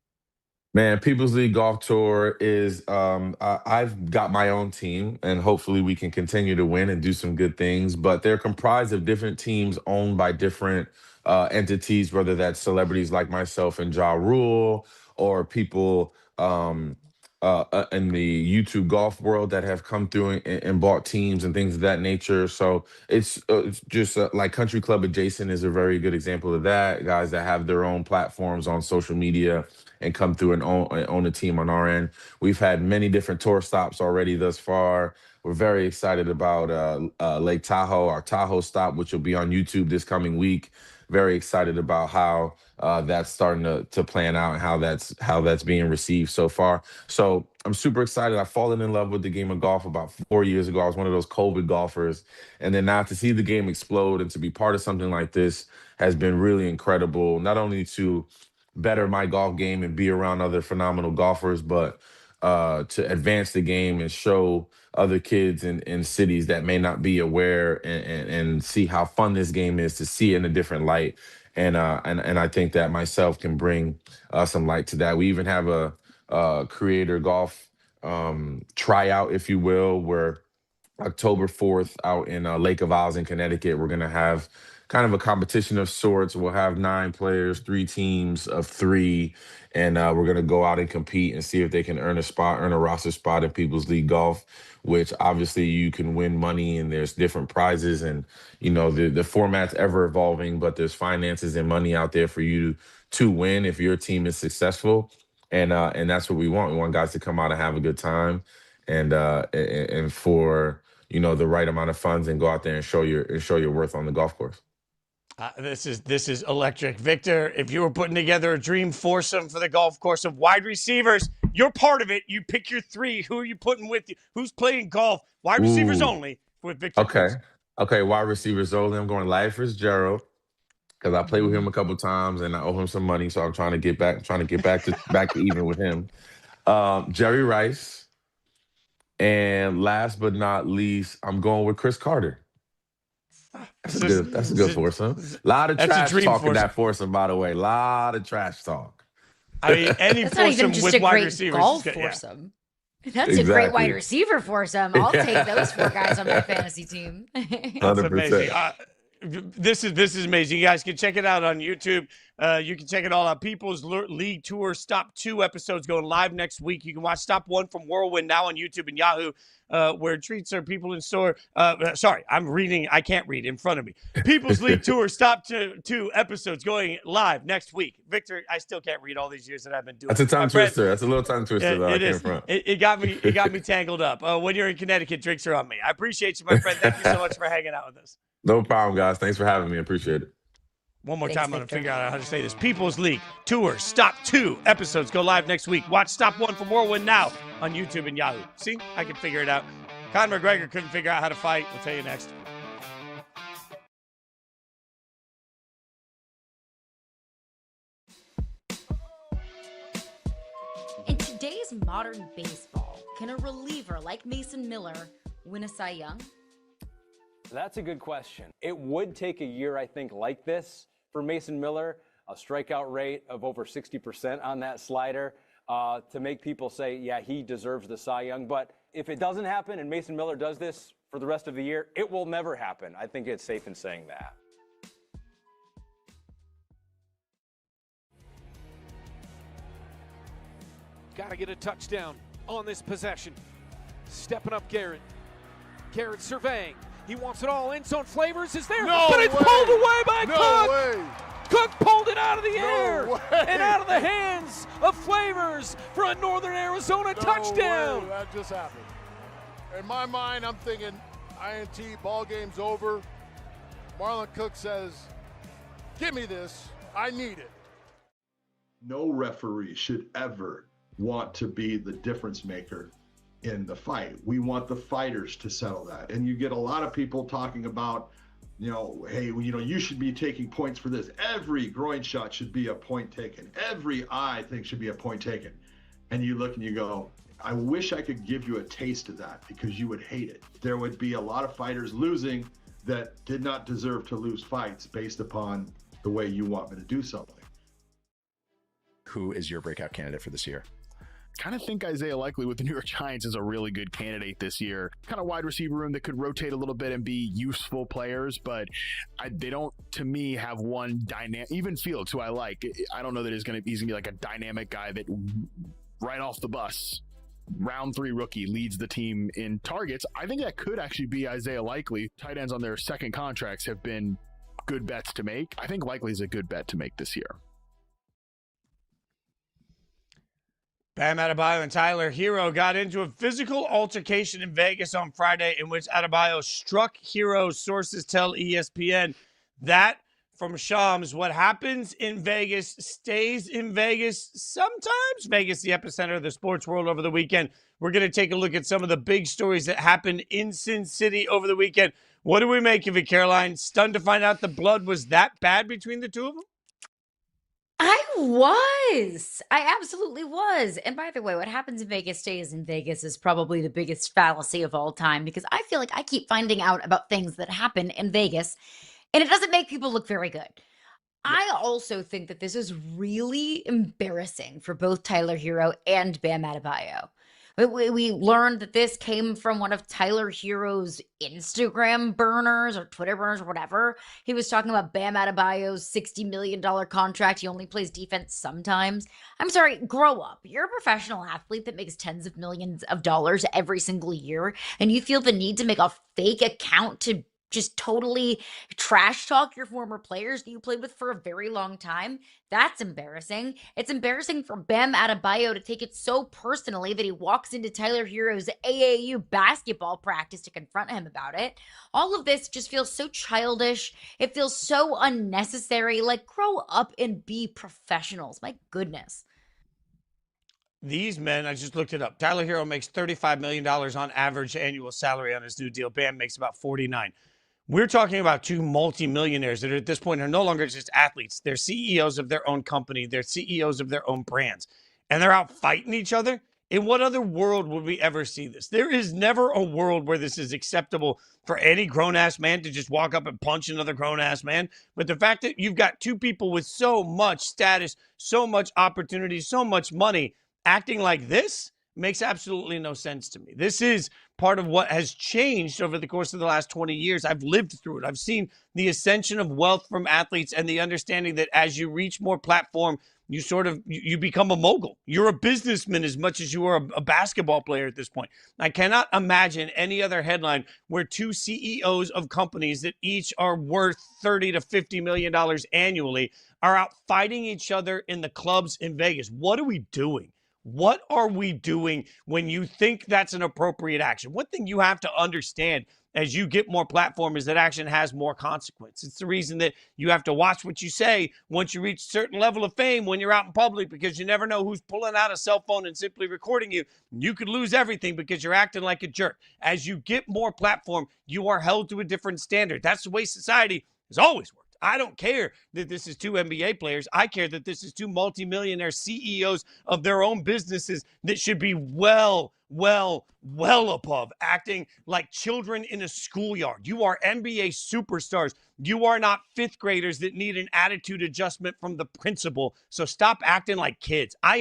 M: Man, People's League Golf Tour is, I've got my own team, and hopefully we can continue to win and do some good things. But they're comprised of different teams owned by different entities, whether that's celebrities like myself and Ja Rule, or people in the YouTube golf world that have come through and bought teams and things of that nature. So it's just like Country Club Adjacent is a very good example of that. Guys that have their own platforms on social media and come through and own a team on our end. We've had many different tour stops already thus far. We're very excited about Lake Tahoe, our Tahoe stop, which will be on YouTube this coming week. Very excited about how that's starting to plan out and how that's being received so far. So I'm super excited. I've fallen in love with the game of golf about 4 years ago. I was one of those COVID golfers. And then now to see the game explode and to be part of something like this has been really incredible, not only to better my golf game and be around other phenomenal golfers, but to advance the game and show other kids in cities that may not be aware, and see how fun this game is, to see it in a different light. And I think that myself can bring some light to that. We even have a creator golf tryout, if you will, where October 4th out in Lake of Isles in Connecticut, we're going to have kind of a competition of sorts. We'll have 9 players, 3 teams of 3, and we're going to go out and compete and see if they can earn a roster spot in People's League Golf, which obviously you can win money and there's different prizes, and the format's ever evolving, but there's finances and money out there for you to win if your team is successful, and that's what we want. We want guys to come out and have a good time, and for the right amount of funds, and go out there and show your worth on the golf course.
A: This is electric. Victor, if you were putting together a dream foursome for the golf course of wide receivers, you're part of it. You pick your 3. Who are you putting with you? Who's playing golf? Wide receivers only with Victor.
M: Okay, wide receivers only. I'm going Larry Fitzgerald because I played with him a couple times and I owe him some money, so I'm trying to get back to even with him. Jerry Rice, and last but not least, I'm going with Chris Carter. That's a good foursome. A lot of trash talk in that foursome, by the way. A lot of trash talk.
A: I mean, any
B: That's not even
A: foursome
B: just
A: with
B: a
A: wide
B: great
A: receivers.
B: golf foursome. That's a great wide receiver foursome. I'll take those 4 guys on my fantasy team.
A: That's amazing. This is amazing. You guys can check it out on YouTube. You can check it all out. People's League Tour Stop 2 episodes going live next week. You can watch Stop 1 from Whirlwind now on YouTube and Yahoo, where treats are people in store. Sorry, I'm reading. I can't read in front of me. People's League Tour Stop 2 episodes going live next week. Victor, I still can't read all these years that I've been doing.
M: That's a tongue twister. That's a little tongue twister.
A: It is. It got me tangled up. When you're in Connecticut, drinks are on me. I appreciate you, my friend. Thank you so much for hanging out with us.
M: No problem, guys. Thanks for having me. I appreciate it.
A: One more time, I'm going to figure out how to say this. People's League Tour Stop 2 episodes go live next week. Watch Stop 1 from Whirlwind now on YouTube and Yahoo. See, I can figure it out. Conor McGregor couldn't figure out how to fight. We'll tell you next.
B: In today's modern baseball, can a reliever like Mason Miller win a Cy Young?
N: That's a good question. It would take a year, I think, like this for Mason Miller, a strikeout rate of over 60% on that slider, to make people say, yeah, he deserves the Cy Young. But if it doesn't happen and Mason Miller does this for the rest of the year, it will never happen. I think it's safe in saying that.
O: Got to get a touchdown on this possession. Stepping up Garrett. Garrett surveying. He wants it all. End zone Flavors is there, but it's pulled away by Cook. Cook pulled it out of the air and out of the hands of Flavors for a Northern Arizona touchdown.
D: That just happened. In my mind, I'm thinking INT, ball game's over. Marlon Cook says, give me this. I need it.
P: No referee should ever want to be the difference maker in the fight. We want the fighters to settle that. And you get a lot of people talking about, hey, you should be taking points for this. Every groin shot should be a point taken. Every eye thing should be a point taken. And you look and you go, I wish I could give you a taste of that, because you would hate it. There would be a lot of fighters losing that did not deserve to lose fights based upon the way you want me to do something.
Q: Who is your breakout candidate for this year?
E: Kind of think Isaiah Likely with the New York Giants is a really good candidate this year. Kind of wide receiver room that could rotate a little bit and be useful players, but they don't, to me, have one dynamic. Even Fields, who I like, I don't know that he's going to be like a dynamic guy that right off the bus, round 3 rookie, leads the team in targets. I think that could actually be Isaiah Likely. Tight ends on their second contracts have been good bets to make. I think Likely is a good bet to make this year.
A: Bam Adebayo and Tyler Herro got into a physical altercation in Vegas on Friday in which Adebayo struck Herro, sources tell ESPN. That, from Shams, what happens in Vegas stays in Vegas. Sometimes Vegas, the epicenter of the sports world over the weekend. We're going to take a look at some of the big stories that happened in Sin City over the weekend. What do we make of it, Caroline? Stunned to find out the blood was that bad between the two of them?
B: I absolutely was. And by the way, what happens in Vegas stays in Vegas is probably the biggest fallacy of all time, because I feel like I keep finding out about things that happen in Vegas and it doesn't make people look very good. I also think that this is really embarrassing for both Tyler Herro and Bam Adebayo. We learned that this came from one of Tyler Herro's Instagram burners or Twitter burners or whatever. He was talking about Bam Adebayo's $60 million contract. He only plays defense sometimes. I'm sorry, grow up. You're a professional athlete that makes tens of millions of dollars every single year, and you feel the need to make a fake account to just totally trash talk your former players that you played with for a very long time. That's embarrassing. It's embarrassing for Bam Adebayo to take it so personally that he walks into Tyler Herro's AAU basketball practice to confront him about it. All of this just feels so childish. It feels so unnecessary. Like, grow up and be professionals. My goodness.
A: These men, I just looked it up. Tyler Herro makes $35 million on average annual salary on his new deal. Bam makes about 49. We're talking about two multimillionaires that are at this point are no longer just athletes. They're CEOs of their own company. They're CEOs of their own brands. And they're out fighting each other. In what other world would we ever see this? There is never a world where this is acceptable for any grown-ass man to just walk up and punch another grown-ass man. But the fact that you've got two people with so much status, so much opportunity, so much money acting like this makes absolutely no sense to me. This is part of what has changed over the course of the last 20 years. I've lived through it. I've seen the ascension of wealth from athletes and the understanding that as you reach more platform, you become a mogul. You're a businessman as much as you are a basketball player at this point. I cannot imagine any other headline where two CEOs of companies that each are worth $30 to $50 million annually are out fighting each other in the clubs in Vegas. What are we doing? What are we doing when you think that's an appropriate action? One thing you have to understand as you get more platform is that action has more consequence. It's the reason that you have to watch what you say once you reach a certain level of fame when you're out in public, because you never know who's pulling out a cell phone and simply recording you. You could lose everything because you're acting like a jerk. As you get more platform, you are held to a different standard. That's the way society has always worked. I don't care that this is two NBA players. I care that this is two multimillionaire CEOs of their own businesses that should be well above acting like children in a schoolyard. You are NBA superstars. You are not fifth graders that need an attitude adjustment from the principal. So stop acting like kids. I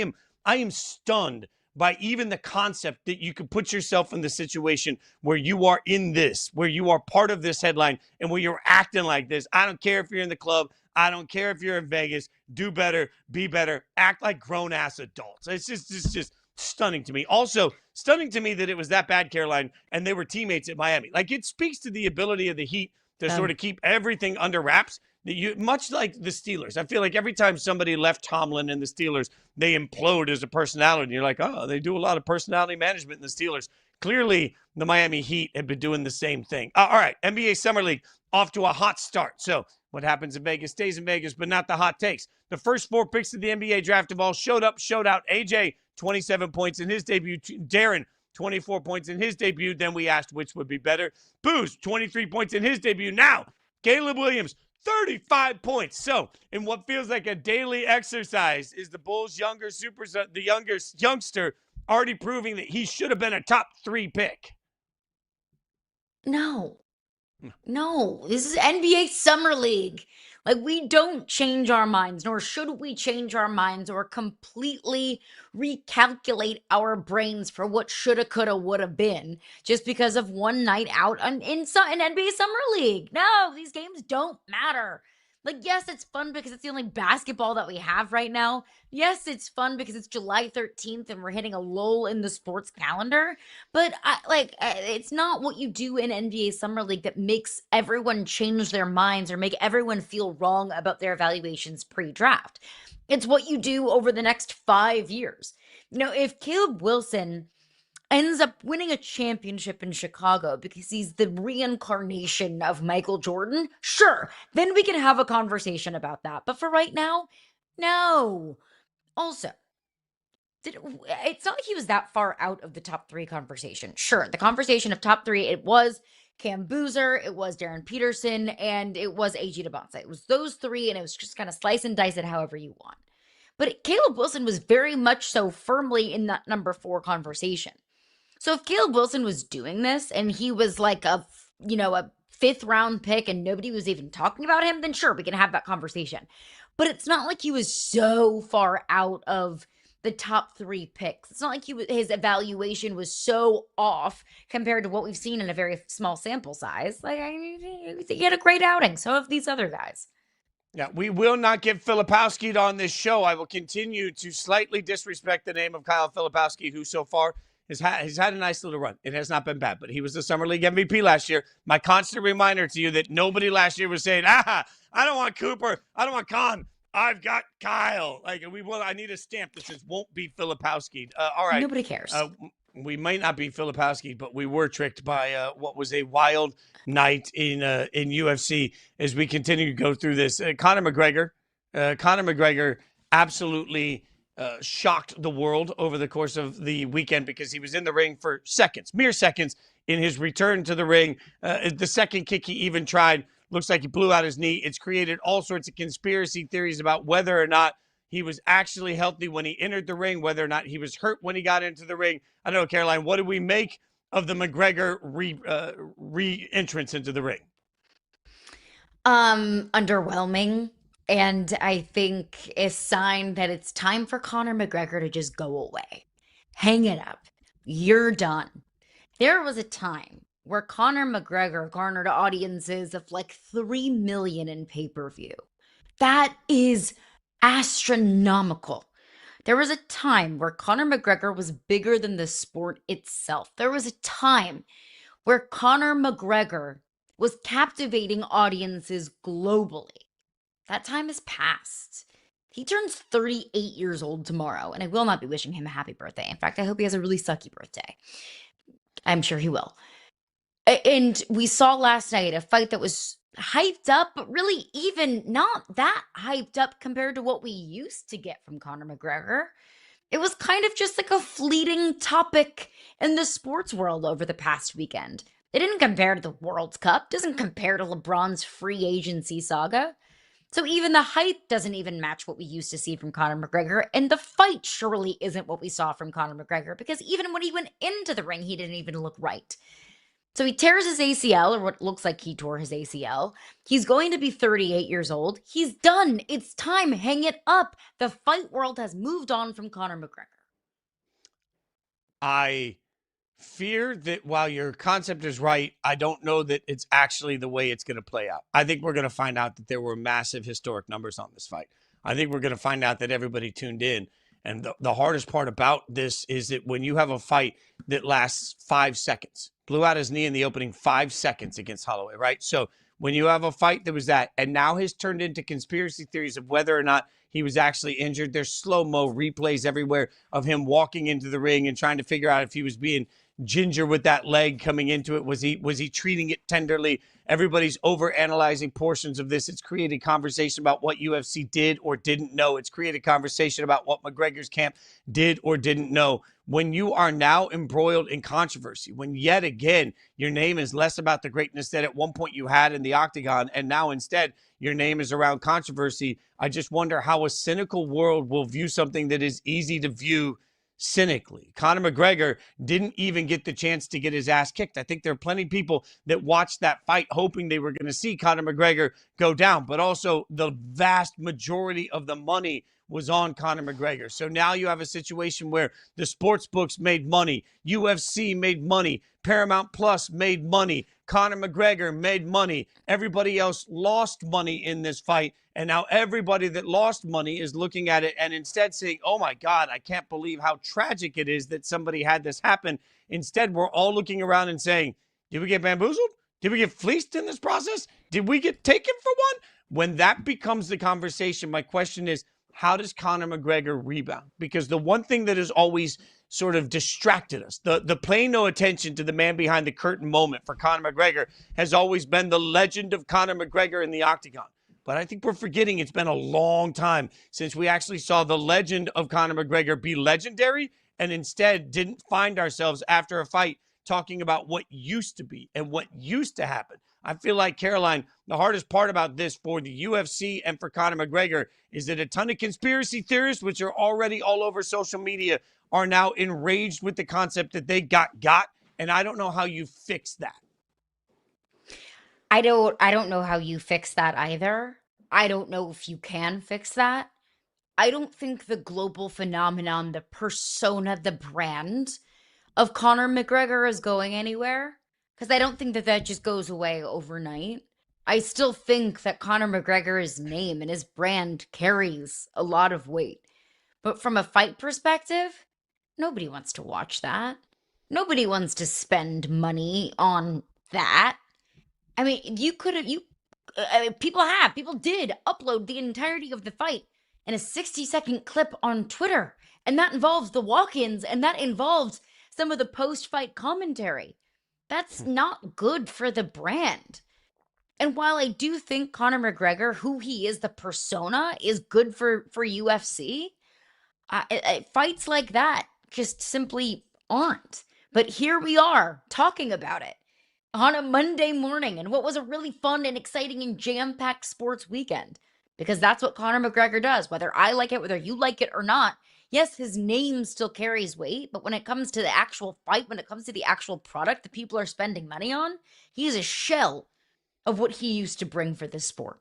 A: am stunned by even the concept that you could put yourself in the situation where you are in this, where you are part of this headline and where you're acting like this. I don't care if you're in the club. I don't care if you're in Vegas. Do better, be better, act like grown-ass adults. It's just stunning to me. Also, stunning to me that it was that bad, Caroline, and they were teammates at Miami. Like, it speaks to the ability of the Heat to sort of keep everything under wraps. Much like the Steelers. I feel like every time somebody left Tomlin and the Steelers, they implode as a personality. And you're like, oh, they do a lot of personality management in the Steelers. Clearly, the Miami Heat have been doing the same thing. All right, NBA Summer League off to a hot start. So what happens in Vegas stays in Vegas, but not the hot takes. The first four picks of the NBA draft have all showed out. AJ, 27 points in his debut. Darren, 24 points in his debut. Then we asked which would be better. Booze, 23 points in his debut. Now, Caleb Williams, 35 points. So, in what feels like a daily exercise, is the Bulls' youngster already proving that he should have been a top 3 pick?
B: No, this is NBA Summer League. Like, we don't change our minds, nor should we change our minds or completely recalculate our brains for what shoulda, coulda, woulda been just because of one night out in NBA Summer League. No, these games don't matter. Like, yes, it's fun because it's the only basketball that we have right now. Yes, it's fun because it's July 13th and we're hitting a lull in the sports calendar. But it's not what you do in NBA Summer League that makes everyone change their minds or make everyone feel wrong about their evaluations pre-draft. It's what you do over the next 5 years. You know, if Caleb Wilson ends up winning a championship in Chicago because he's the reincarnation of Michael Jordan, sure, then we can have a conversation about that. But for right now, no. Also, it's not like he was that far out of the top 3 conversation. Sure, the conversation of top 3, it was Cam Boozer, it was Darren Peterson, and it was AG DeBonsa. It was those 3, and it was just kind of slice and dice it however you want. But Caleb Wilson was very much so firmly in that number 4 conversation. So if Caleb Wilson was doing this and he was like a 5th round pick and nobody was even talking about him, then sure, we can have that conversation. But it's not like he was so far out of the top 3 picks. It's not like his evaluation was so off compared to what we've seen in a very small sample size. Like, he had a great outing. So have these other guys.
A: Yeah, we will not get Filipowski on this show. I will continue to slightly disrespect the name of Kyle Filipowski, who so far has had a nice little run. It has not been bad, but he was the Summer League MVP last year. My constant reminder to you that nobody last year was saying, I don't want Cooper. I don't want Con. I've got Kyle. I need a stamp that says won't be Filipowski. All right.
B: Nobody cares.
A: We might not be Filipowski, but we were tricked by what was a wild night in UFC as we continue to go through this. Conor McGregor absolutely shocked the world over the course of the weekend because he was in the ring for seconds, mere seconds, in his return to the ring. The second kick he even tried, looks like he blew out his knee. It's created all sorts of conspiracy theories about whether or not he was actually healthy when he entered the ring, whether or not he was hurt when he got into the ring. I don't know, Caroline, what do we make of the McGregor re-entrance into the ring?
B: Underwhelming. And I think a sign that it's time for Conor McGregor to just go away. Hang it up. You're done. There was a time where Conor McGregor garnered audiences of like 3 million in pay-per-view. That is astronomical. There was a time where Conor McGregor was bigger than the sport itself. There was a time where Conor McGregor was captivating audiences globally. That time has passed. He turns 38 years old tomorrow, and I will not be wishing him a happy birthday. In fact, I hope he has a really sucky birthday. I'm sure he will. And we saw last night a fight that was hyped up, but really even not that hyped up compared to what we used to get from Conor McGregor. It was kind of just like a fleeting topic in the sports world over the past weekend. It didn't compare to the World Cup, doesn't compare to LeBron's free agency saga. So even the hype doesn't even match what we used to see from Conor McGregor, and the fight surely isn't what we saw from Conor McGregor, because even when he went into the ring, he didn't even look right. So he tears his ACL, or what looks like he tore his ACL. He's going to be 38 years old. He's done. It's time. Hang it up. The fight world has moved on from Conor McGregor.
A: I fear that while your concept is right, I don't know that it's actually the way it's going to play out. I think we're going to find out that there were massive historic numbers on this fight. I think we're going to find out that everybody tuned in. And the hardest part about this is that when you have a fight that lasts 5 seconds, blew out his knee in the opening 5 seconds against Holloway, right? So when you have a fight that was that, and now has turned into conspiracy theories of whether or not he was actually injured. There's slow-mo replays everywhere of him walking into the ring and trying to figure out if he was being ginger with that leg coming into it. Was he treating it tenderly? Everybody's overanalyzing portions of this. It's created conversation about what UFC did or didn't know. It's created conversation about what McGregor's camp did or didn't know. When you are now embroiled in controversy, when yet again your name is less about the greatness that at one point you had in the octagon, and now instead your name is around controversy, I just wonder how a cynical world will view something that is easy to view cynically. Conor McGregor didn't even get the chance to get his ass kicked. I think there are plenty of people that watched that fight hoping they were going to see Conor McGregor go down, but also the vast majority of the money was on Conor McGregor. So now you have a situation where the sports books made money, UFC made money, Paramount Plus made money, Conor McGregor made money, everybody else lost money in this fight, and now everybody that lost money is looking at it and instead saying, oh my God, I can't believe how tragic it is that somebody had this happen. Instead, we're all looking around and saying, did we get bamboozled? Did we get fleeced in this process? Did we get taken for one? When that becomes the conversation, my question is, how does Conor McGregor rebound? Because the one thing that has always sort of distracted us, the paying no attention to the man behind the curtain moment for Conor McGregor has always been the legend of Conor McGregor in the octagon. But I think we're forgetting it's been a long time since we actually saw the legend of Conor McGregor be legendary, and instead didn't find ourselves after a fight talking about what used to be and what used to happen. I feel like, Caroline, the hardest part about this for the UFC and for Conor McGregor is that a ton of conspiracy theorists, which are already all over social media, are now enraged with the concept that they got. And I don't know how you fix that.
B: I don't know how you fix that either. I don't know if you can fix that. I don't think the global phenomenon, the persona, the brand of Conor McGregor is going anywhere, because I don't think that that just goes away overnight. I still think that Conor McGregor's name and his brand carries a lot of weight. But from a fight perspective, nobody wants to watch that. Nobody wants to spend money on that. I mean, people did upload the entirety of the fight in a 60-second clip on Twitter. And that involves the walk-ins, and that involves some of the post-fight commentary. That's not good for the brand. And while I do think Conor McGregor, who he is, the persona, is good for UFC, fights like that just simply aren't. But here we are talking about it on a Monday morning, and what was a really fun and exciting and jam-packed sports weekend, because that's what Conor McGregor does, whether I like it, whether you like it or not. Yes, his name still carries weight, but when it comes to the actual fight, when it comes to the actual product that people are spending money on, he's a shell of what he used to bring for this sport.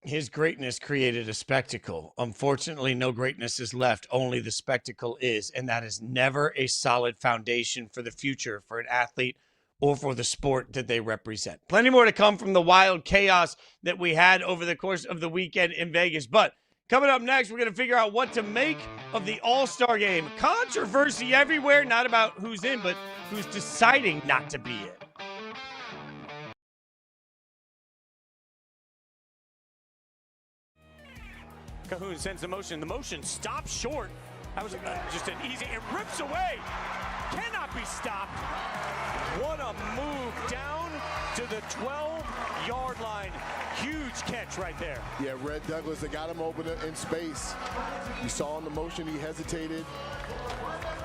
A: His greatness created a spectacle. Unfortunately, no greatness is left. Only the spectacle is. And that is never a solid foundation for the future for an athlete or for the sport that they represent. Plenty more to come from the wild chaos that we had over the course of the weekend in Vegas. But coming up next, we're going to figure out what to make of the All-Star Game. Controversy everywhere, not about who's in, but who's deciding not to be in.
R: Cahoon sends the motion. The motion stops short. That was just an easy, it rips away. Cannot be stopped. What a move down to the 12-yard line. Huge catch right there.
D: Yeah, Red Douglas, they got him open in space. You saw in the motion he hesitated.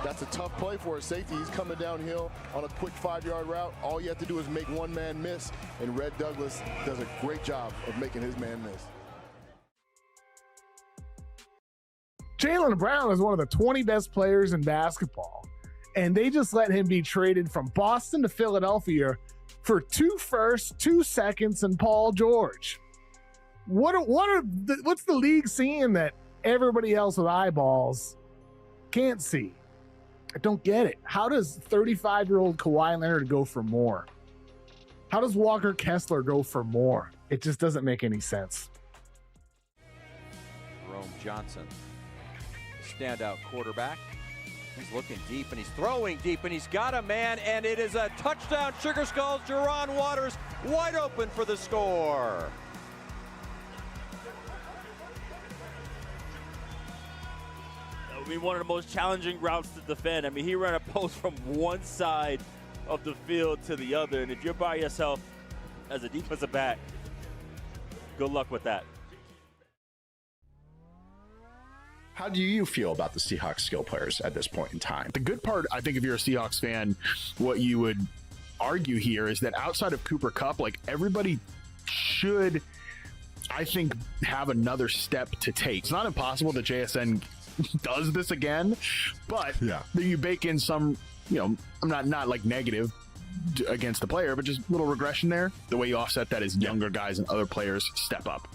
D: That's a tough play for a safety. He's coming downhill on a quick 5-yard route. All you have to do is make one man miss, and Red Douglas does a great job of making his man miss.
S: Jaylen Brown is one of the 20 best players in basketball, and they just let him be traded from Boston to Philadelphia for 2 firsts, 2 seconds, and Paul George. What's the league seeing that everybody else with eyeballs can't see? I don't get it. How does 35-year-old Kawhi Leonard go for more? How does Walker Kessler go for more? It just doesn't make any sense.
F: Jerome Johnson, standout quarterback. He's looking deep and he's throwing deep and he's got a man, and it is a touchdown. Sugar Skulls, Jerron Waters wide open for the score.
G: I mean, one of the most challenging routes to defend. I mean, he ran a post from one side of the field to the other, and if you're by yourself as a defensive back, good luck with that.
Q: How do you feel about the Seahawks skill players at this point in time?
E: The good part, I think, if you're a Seahawks fan, what you would argue here is that outside of Cooper Kupp, like, everybody should, I think, have another step to take. It's not impossible that JSN does this again, but you bake in some, I'm not like negative against the player, but just a little regression there. The way you offset that is younger guys and other players step up.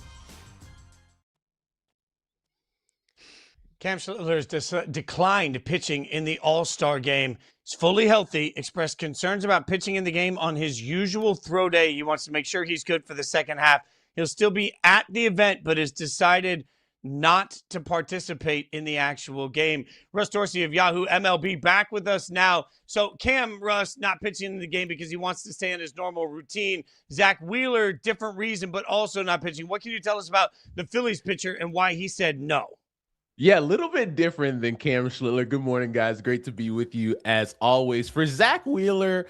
A: Cam Schlittler's declined pitching in the All-Star game. He's fully healthy, expressed concerns about pitching in the game on his usual throw day. He wants to make sure he's good for the second half. He'll still be at the event, but has decided not to participate in the actual game. Russ Dorsey of Yahoo MLB back with us now. So Cam Russ not pitching in the game because he wants to stay on his normal routine. Zach Wheeler, different reason, but also not pitching. What can you tell us about the Phillies pitcher and why he said no?
T: Yeah, a little bit different than Cam Schlittler. Good morning, guys. Great to be with you as always. For Zach Wheeler,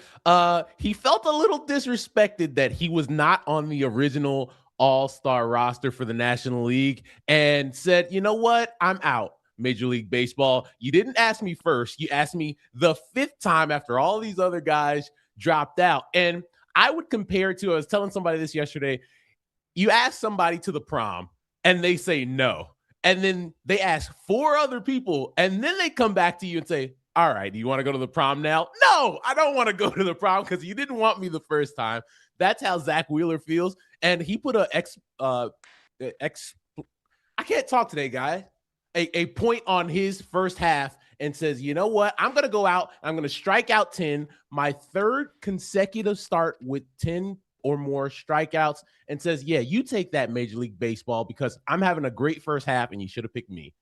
T: he felt a little disrespected that he was not on the original All-Star roster for the National League and said, you know what? I'm out. Major League Baseball. You didn't ask me first. You asked me the 5th time after all these other guys dropped out. And I would compare it to, I was telling somebody this yesterday, you ask somebody to the prom and they say no. And then they ask 4 other people, and then they come back to you and say, all right, do you want to go to the prom now? No, I don't want to go to the prom because you didn't want me the first time. That's how Zach Wheeler feels. And he put I can't talk today, guy. a point on his first half and says, you know what? I'm going to go out. I'm going to strike out 10, my third consecutive start with 10 or more strikeouts, and says, yeah, you take that, Major League Baseball, because I'm having a great first half and you should have picked me.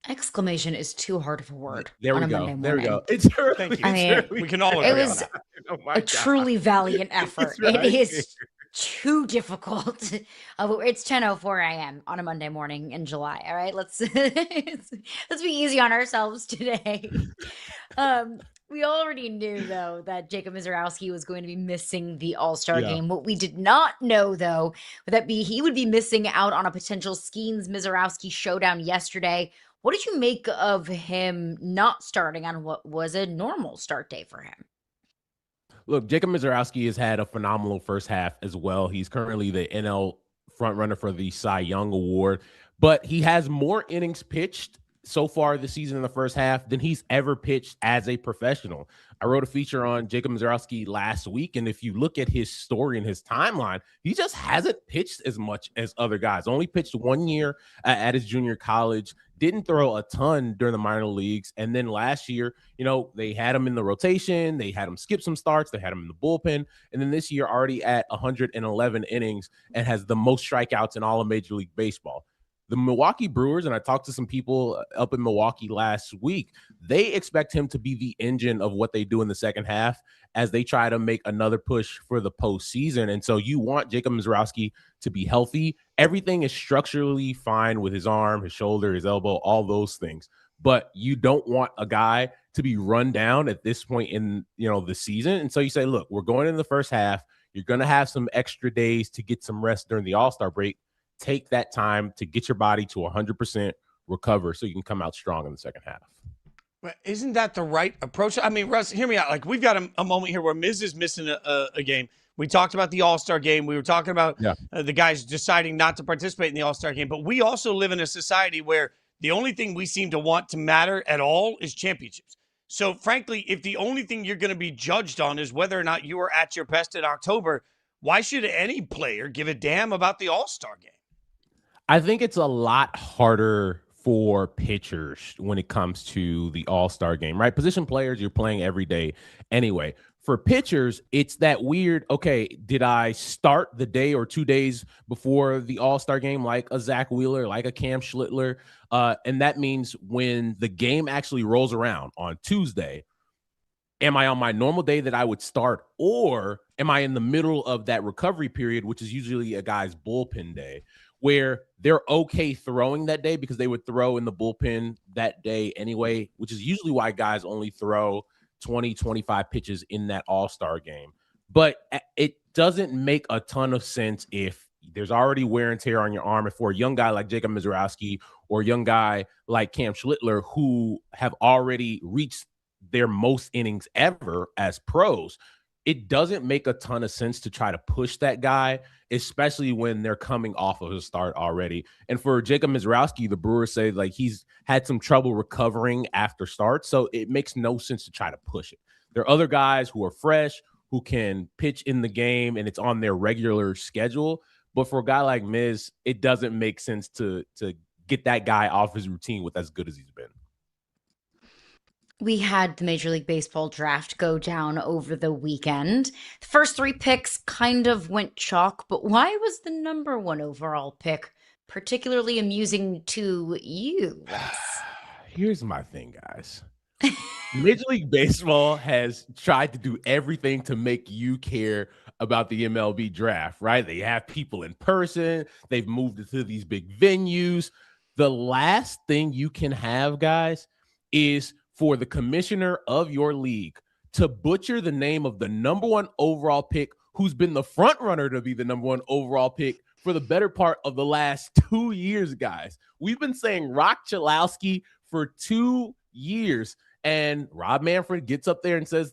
B: Exclamation is too hard of a word.
T: There
B: on
T: we
B: a
T: go.
B: Monday morning.
T: There we go. It's early.
A: Thank you.
B: I mean,
A: We can all agree
B: it
A: on
B: was
A: that.
T: Oh my
B: a
T: God.
B: truly valiant effort.
T: Right.
B: It is too difficult. It's 10:04 a.m. on a Monday morning in July. All right, let's let's be easy on ourselves today. We already knew though that Jacob Mizorowski was going to be missing the All-Star
T: Yeah.
B: game. What we did not know though would that be he would be missing out on a potential Skeens Mizorowski showdown yesterday. What did you make of him not starting on what was a normal start day for him?
T: Look, Jacob Mizorowski has had a phenomenal first half as well. He's currently the NL frontrunner for the Cy Young Award, but he has more innings pitched so far this season in the first half than he's ever pitched as a professional. I wrote a feature on Jacob Mizorowski last week, and if you look at his story and his timeline, he just hasn't pitched as much as other guys. Only pitched 1 year at his junior college, didn't throw a ton during the minor leagues, and then last year, they had him in the rotation, they had him skip some starts, they had him in the bullpen, and then this year already at 111 innings and has the most strikeouts in all of Major League Baseball. The Milwaukee Brewers, and I talked to some people up in Milwaukee last week, they expect him to be the engine of what they do in the second half as they try to make another push for the postseason. And so you want Jacob Mizorowski to be healthy. Everything is structurally fine with his arm, his shoulder, his elbow, all those things. But you don't want a guy to be run down at this point in the season. And so you say, look, we're going in the first half. You're going to have some extra days to get some rest during the All-Star break. Take that time to get your body to 100% recover so you can come out strong in the second half.
A: Isn't that the right approach? I mean, Russ, hear me out. Like, we've got a moment here where Miz is missing a game. We talked about the All-Star game. We were talking about the guys deciding not to participate in the All-Star game. But we also live in a society where the only thing we seem to want to matter at all is championships. So, frankly, if the only thing you're going to be judged on is whether or not you are at your best in October, why should any player give a damn about the All-Star game?
T: I think it's a lot harder for pitchers when it comes to the All-Star game, right? Position players, you're playing every day anyway. For pitchers, it's that weird, okay, did I start the day or 2 days before the All-Star game like a Zach Wheeler, like a Cam Schlittler? And that means when the game actually rolls around on Tuesday, am I on my normal day that I would start, or am I in the middle of that recovery period, which is usually a guy's bullpen day, where they're okay throwing that day because they would throw in the bullpen that day anyway, which is usually why guys only throw 20, 25 pitches in that All-Star game. But it doesn't make a ton of sense if there's already wear and tear on your arm. And for a young guy like Jacob Mizorowski or a young guy like Cam Schlittler, who have already reached their most innings ever as pros, it doesn't make a ton of sense to try to push that guy, especially when they're coming off of a start already. And for Jacob Mizorowski, the Brewers say like he's had some trouble recovering after starts, so it makes no sense to try to push it. There are other guys who are fresh, who can pitch in the game, and it's on their regular schedule. But for a guy like Miz, it doesn't make sense to get that guy off his routine with as good as he's been.
B: We had the Major League Baseball draft go down over the weekend. The first 3 picks kind of went chalk, but why was the number 1 overall pick particularly amusing to you?
T: Here's my thing, guys. Major League Baseball has tried to do everything to make you care about the MLB draft, right? They have people in person. They've moved it to these big venues. The last thing you can have, guys, is for the commissioner of your league to butcher the name of the number 1 overall pick, who's been the front runner to be the number 1 overall pick for the better part of the last 2 years, guys. We've been saying Rock Chalowski for 2 years, and Rob Manfred gets up there and says,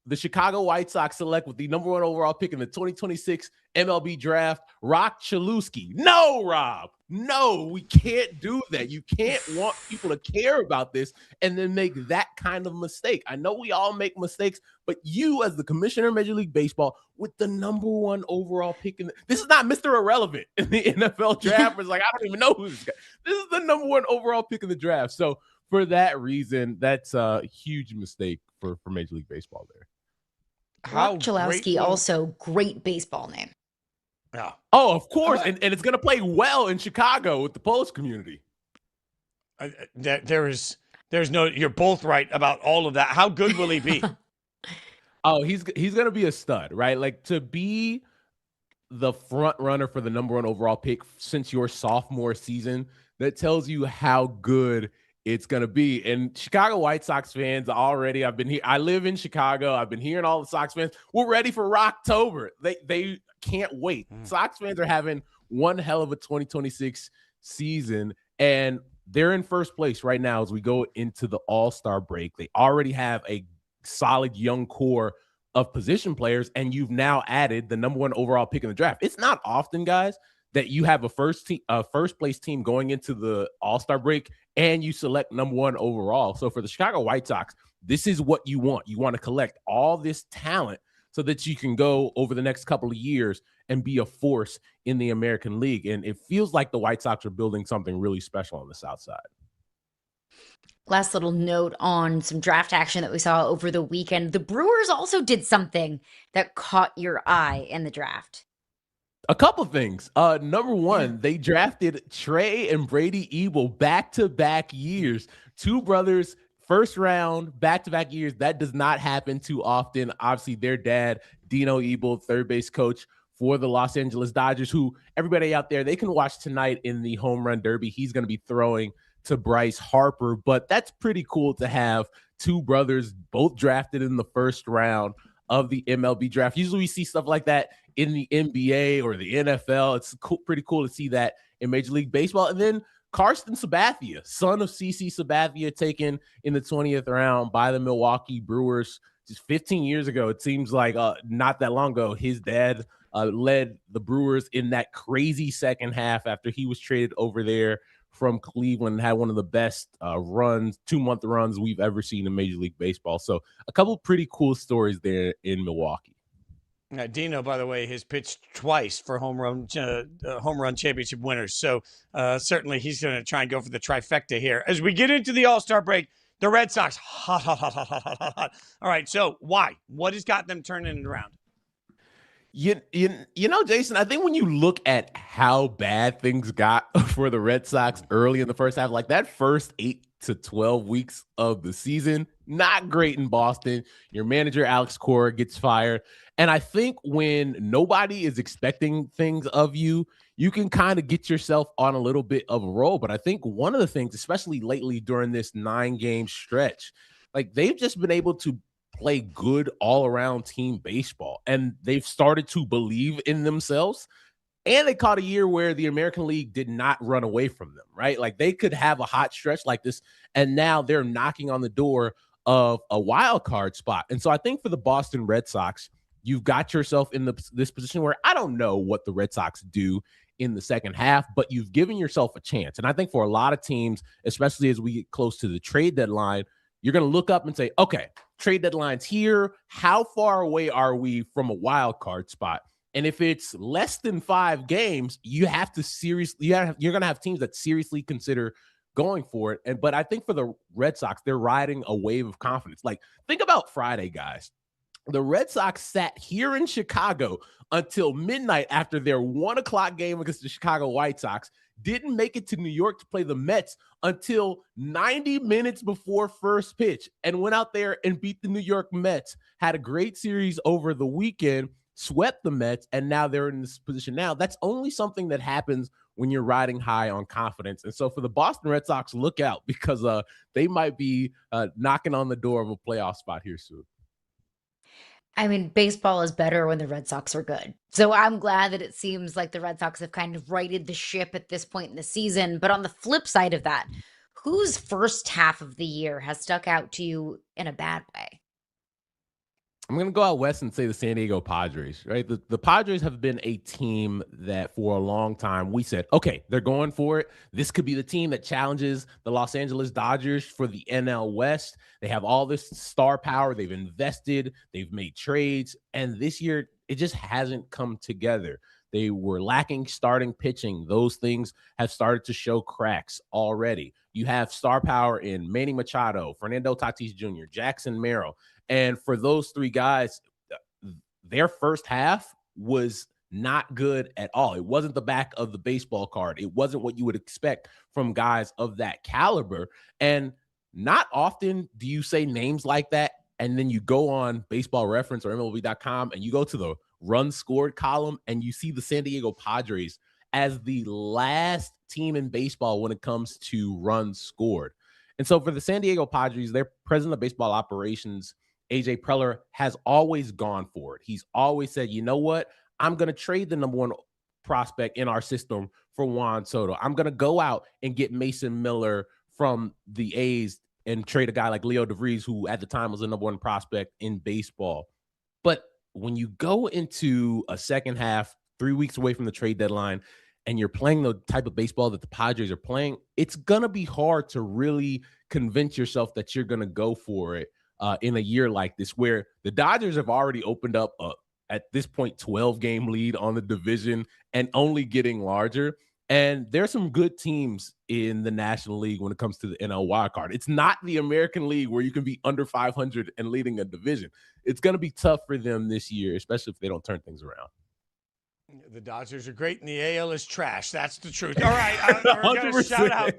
T: the Chicago White Sox select with the number 1 overall pick in the 2026 MLB draft, Rock Chalewski. No, Rob. No, we can't do that. You can't want people to care about this and then make that kind of mistake. I know we all make mistakes, but you, as the commissioner of Major League Baseball, with the number 1 overall pick this is not Mr. Irrelevant in the NFL draft. It's like, I don't even know who this guy. This is the number 1 overall pick in the draft. So for that reason, that's a huge mistake for Major League Baseball there.
B: Rock Chalewski, also great baseball name.
A: Yeah.
T: Oh, of course. And it's going to play well in Chicago with the Polish community.
A: There's no, you're both right about all of that. How good will he be?
T: Oh, he's going to be a stud, right? Like, to be the front runner for the number 1 overall pick since your sophomore season, that tells you how good it's going to be. And Chicago White Sox fans already, I live in Chicago. I've been hearing all the Sox fans. We're ready for Rocktober. They can't wait. Sox fans are having one hell of a 2026 season, and they're in first place right now as we go into the All-Star break. They already have a solid young core of position players, and you've now added the number 1 overall pick in the draft. It's not often, guys, that you have a first place team going into the All-Star break and you select number 1 overall. So for the Chicago White Sox, this is what you want. You want to collect all this talent so that you can go over the next couple of years and be a force in the American League. And it feels like the White Sox are building something really special on the South Side.
B: Last little note on some draft action that we saw over the weekend. The Brewers also did something that caught your eye in the draft.
T: A couple things. Number 1, they drafted Trey and Brady Ebel back-to-back years. 2 brothers, first round, back-to-back years. That does not happen too often. Obviously, their dad, Dino Ebel, third base coach for the Los Angeles Dodgers, who everybody out there, they can watch tonight in the Home Run Derby. He's going to be throwing to Bryce Harper, but that's pretty cool to have 2 brothers both drafted in the first round of the MLB draft. Usually we see stuff like that in the NBA or the NFL. It's pretty cool to see that in Major League Baseball. And then Karsten Sabathia, son of CC Sabathia, taken in the 20th round by the Milwaukee Brewers just 15 years ago. It seems like not that long ago, his dad led the Brewers in that crazy second half after he was traded over there from Cleveland and had one of the best 2-month runs we've ever seen in Major League Baseball. So a couple pretty cool stories there in Milwaukee.
A: Dino, by the way, has pitched twice for home run championship winners. So certainly he's going to try and go for the trifecta here. As we get into the All-Star break, the Red Sox, hot. All right, so why? What has got them turning it around?
T: You know, Jason, I think when you look at how bad things got for the Red Sox early in the first half, like that first 8 to 12 weeks of the season, not great in Boston. Your manager, Alex Cora, gets fired. And I think when nobody is expecting things of you, you can kind of get yourself on a little bit of a roll. But I think one of the things, especially lately during this 9-game stretch, like they've just been able to play good all-around team baseball, and they've started to believe in themselves. And they caught a year where the American League did not run away from them, right? Like they could have a hot stretch like this, and now they're knocking on the door of a wild card spot. And so I think for the Boston Red Sox, you've got yourself in this position where I don't know what the Red Sox do in the second half, but you've given yourself a chance. And I think for a lot of teams, especially as we get close to the trade deadline, you're going to look up and say, okay, trade deadline's here. How far away are we from a wild card spot? And if it's less than 5 games, you have to you're going to have teams that seriously consider going for it. But I think for the Red Sox, they're riding a wave of confidence. Like, think about Friday, guys. The Red Sox sat here in Chicago until midnight after their 1 o'clock game against the Chicago White Sox, didn't make it to New York to play the Mets until 90 minutes before first pitch, and went out there and beat the New York Mets, had a great series over the weekend, swept the Mets, and now they're in this position now. That's only something that happens when you're riding high on confidence. And so for the Boston Red Sox, look out, because they might be knocking on the door of a playoff spot here soon.
B: I mean, baseball is better when the Red Sox are good. So I'm glad that it seems like the Red Sox have kind of righted the ship at this point in the season. But on the flip side of that, whose first half of the year has stuck out to you in a bad way?
T: I'm going to go out west and say the San Diego Padres, right? The Padres have been a team that for a long time we said, okay, they're going for it. This could be the team that challenges the Los Angeles Dodgers for the NL West. They have all this star power. They've invested, they've made trades, and this year it just hasn't come together. They were lacking starting pitching. Those things have started to show cracks already. You have star power in Manny Machado, Fernando Tatis Jr., Jackson Merrill. And for those three guys, their first half was not good at all. It wasn't the back of the baseball card. It wasn't what you would expect from guys of that caliber. And not often do you say names like that, and then you go on Baseball Reference or MLB.com and you go to the runs scored column and you see the San Diego Padres as the last team in baseball when it comes to runs scored. And so for the San Diego Padres, their president of baseball operations, AJ Preller, has always gone for it. He's always said, you know what? I'm going to trade the number one prospect in our system for Juan Soto. I'm going to go out and get Mason Miller from the A's and trade a guy like Leo DeVries, who at the time was the number one prospect in baseball. But when you go into a second half, 3 weeks away from the trade deadline, and you're playing the type of baseball that the Padres are playing, it's going to be hard to really convince yourself that you're going to go for it in a year like this, where the Dodgers have already opened up at this point 12-game lead on the division and only getting larger. And there's some good teams in the National League when it comes to the NL wildcard. It's not the American League where you can be under 500 and leading a division. It's going to be tough for them this year, especially if they don't turn things around.
A: The Dodgers are great and the AL is trash. That's the truth. All right. We're going to shout out.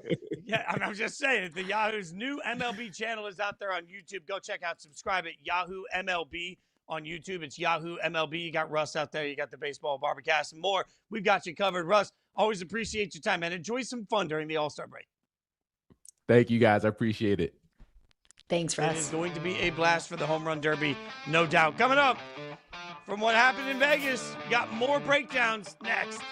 A: Yeah, I'm just saying, the Yahoo's new MLB channel is out there on YouTube. Go check out, subscribe at Yahoo MLB on YouTube. It's Yahoo MLB. You got Russ out there. You got the Baseball Barbacast and more. We've got you covered. Russ, always appreciate your time, and enjoy some fun during the All-Star break.
T: Thank you, guys. I appreciate it.
B: Thanks, Russ.
A: It is going to be a blast for the Home Run Derby, no doubt. Coming up, from what happened in Vegas, we got more breakdowns next.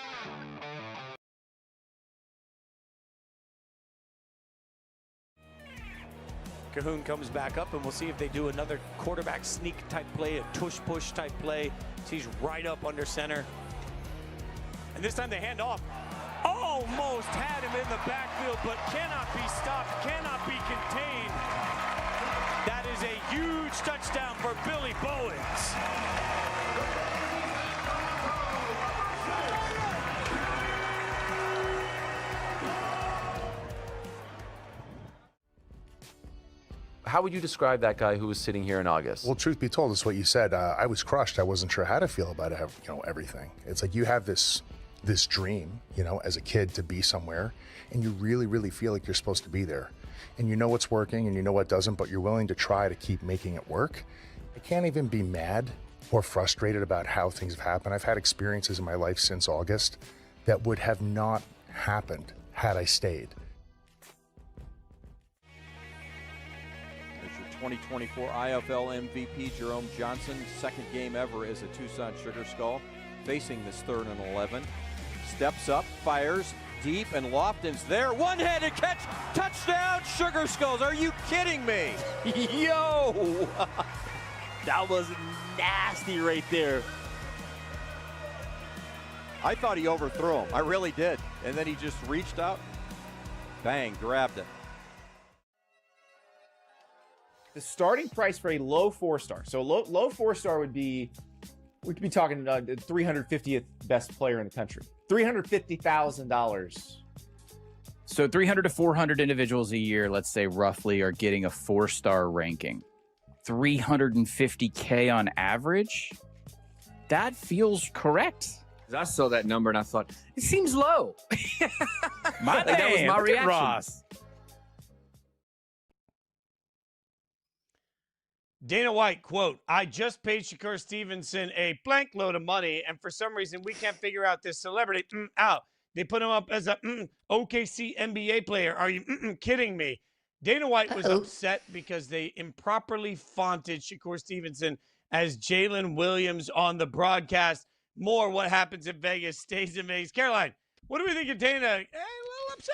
A: Cahoon comes back up, and we'll see if they do another quarterback sneak type play, a tush-push type play. He's right up under center. And this time they hand off. Almost had him in the backfield, but cannot be stopped, cannot be contained. That is a huge touchdown for Billy Bowens.
I: How would you describe that guy who was sitting here in August?
H: Well, truth be told, it's what you said. I was crushed. I wasn't sure how to feel about it, everything. It's like you have this dream, as a kid to be somewhere, and you really, really feel like you're supposed to be there. And you know what's working and you know what doesn't, but you're willing to try to keep making it work. I can't even be mad or frustrated about how things have happened. I've had experiences in my life since August that would have not happened had I stayed.
F: There's your 2024 IFL MVP, Jerome Johnson, second game ever as a Tucson Sugar Skull, facing this 3rd and 11. Steps up, fires deep, and Lofton's there. One-handed catch, touchdown, Sugar Skulls. Are you kidding me? Yo!
G: That was nasty right there.
F: I thought he overthrew him. I really did. And then he just reached out, bang, grabbed it.
J: The starting price for a low 4-star. So low 4-star would be, we could be talking the 350th best player in the country. $350,000.
K: So 300 to 400 individuals a year, let's say roughly, are getting a 4-star ranking. 350K on average? That feels correct.
L: I saw that number and I thought, it seems low.
K: That was my reaction.
L: Ross.
A: Dana White, quote, I just paid Shakur Stevenson a blank load of money, and for some reason we can't figure out this celebrity out. They put him up as a OKC NBA player. Are you kidding me? Dana White was upset because they improperly fonted Shakur Stevenson as Jalen Williams on the broadcast. More what happens in Vegas stays in Vegas. Caroline, what do we think of Dana? A little upset?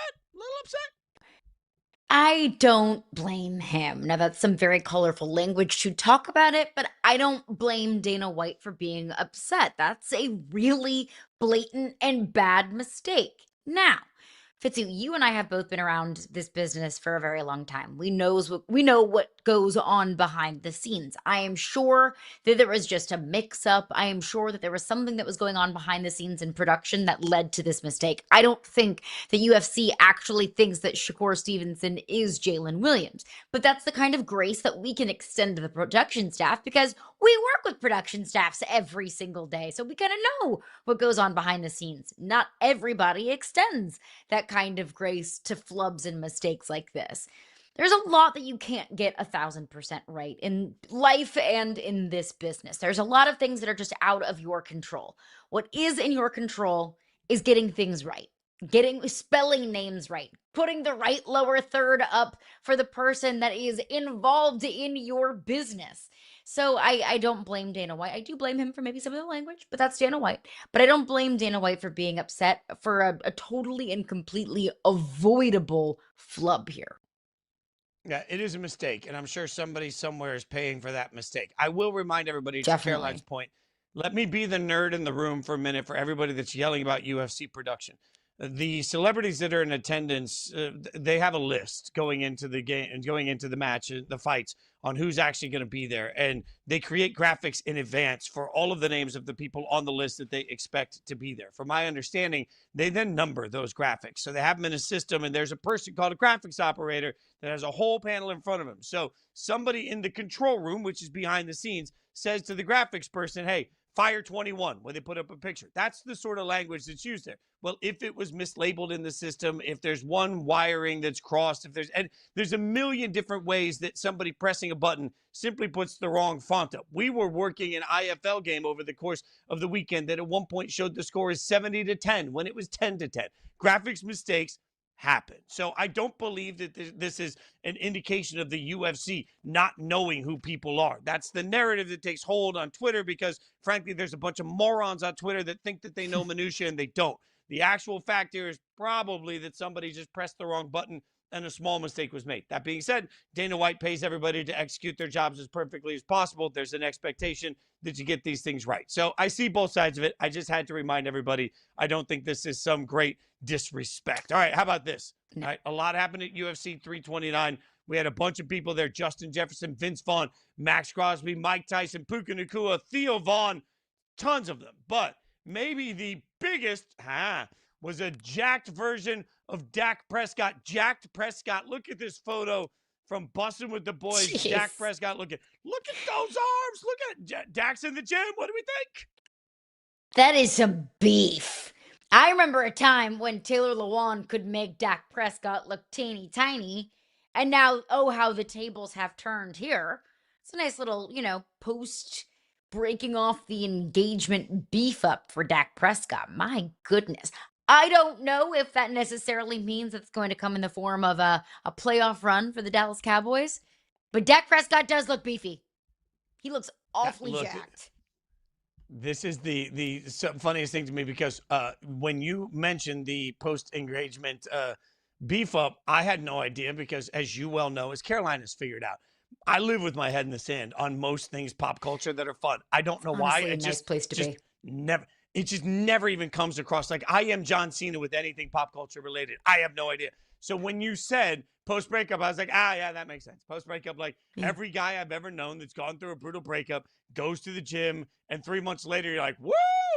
B: I don't blame him. Now, that's some very colorful language to talk about it, but I don't blame Dana White for being upset. That's a really blatant and bad mistake. Now, Fitzy, you and I have both been around this business for a very long time. We know what goes on behind the scenes. I am sure that there was just a mix-up. I am sure that there was something that was going on behind the scenes in production that led to this mistake. I don't think the UFC actually thinks that Shakur Stevenson is Jalen Williams, but that's the kind of grace that we can extend to the production staff because we work with production staffs every single day. So we kind of know what goes on behind the scenes. Not everybody extends that kind of grace to flubs and mistakes like this. There's a lot that you can't get 1,000% right in life and in this business. There's a lot of things that are just out of your control. What is in your control is getting things right, spelling names right, putting the right lower third up for the person that is involved in your business. So I don't blame Dana White. I do blame him for maybe some of the language, but that's Dana White. But I don't blame Dana White for being upset for a totally and completely avoidable flub here.
A: Yeah, it is a mistake, and I'm sure somebody somewhere is paying for that mistake. I will remind everybody, to
B: Definitely.
A: Caroline's point, let me be the nerd in the room for a minute for everybody that's yelling about UFC production. The celebrities that are in attendance, they have a list going into the game and going into the match, the fights, on who's actually going to be there. And they create graphics in advance for all of the names of the people on the list that they expect to be there. From my understanding, they then number those graphics. So they have them in a system, and there's a person called a graphics operator that has a whole panel in front of him. So somebody in the control room, which is behind the scenes, says to the graphics person, hey, fire 21 when they put up a picture. That's the sort of language that's used there. Well, if it was mislabeled in the system, if there's one wiring that's crossed, and there's a million different ways that somebody pressing a button simply puts the wrong font up. We were working an IFL game over the course of the weekend that at one point showed the score is 70-10 when it was 10-10. Graphics mistakes happen. So I don't believe that this is an indication of the UFC not knowing who people are. That's the narrative that takes hold on Twitter because, frankly, there's a bunch of morons on Twitter that think that they know minutia and they don't. The actual fact here is probably that somebody just pressed the wrong button and a small mistake was made. That being said, Dana White pays everybody to execute their jobs as perfectly as possible. There's an expectation that you get these things right. So I see both sides of it. I just had to remind everybody, I don't think this is some great disrespect. All right, how about this? All right, a lot happened at UFC 329. We had a bunch of people there: Justin Jefferson, Vince Vaughn, Max Crosby, Mike Tyson, Puka Nacua, Theo Vaughn, tons of them. But maybe the biggest was a jacked version of Dak Prescott. Jacked Prescott. Look at this photo from Bussin' with the Boys.
B: Jeez.
A: Dak Prescott. Look at those arms. Look at Dak's in the gym. What do we think?
B: That is some beef. I remember a time when Taylor Lewan could make Dak Prescott look teeny tiny, and now, oh, how the tables have turned here. It's a nice little, post breaking off the engagement beef up for Dak Prescott. My goodness. I don't know if that necessarily means it's going to come in the form of a playoff run for the Dallas Cowboys, but Dak Prescott does look beefy. He looks awfully jacked.
A: This is the funniest thing to me because when you mentioned the post-engagement beef up, I had no idea because, as you well know, as Caroline has figured out, I live with my head in the sand on most things pop culture that are fun. I don't know why.
B: Honestly, a nice place to be.
A: It just never even comes across. Like, I am John Cena with anything pop culture related. I have no idea. So when you said post-breakup, I was like, yeah, that makes sense. Post-breakup, like every guy I've ever known that's gone through a brutal breakup goes to the gym, and 3 months later, you're like, woo,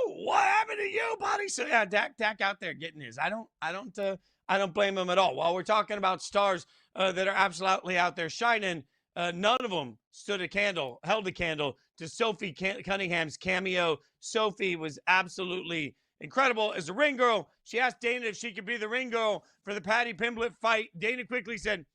A: what happened to you, buddy? So yeah, Dak out there getting his. I don't blame him at all. While we're talking about stars that are absolutely out there shining, none of them held a candle to Sophie Cunningham's cameo. Sophie was absolutely incredible as a ring girl. She asked Dana if she could be the ring girl for the Patty Pimblett fight. Dana quickly said,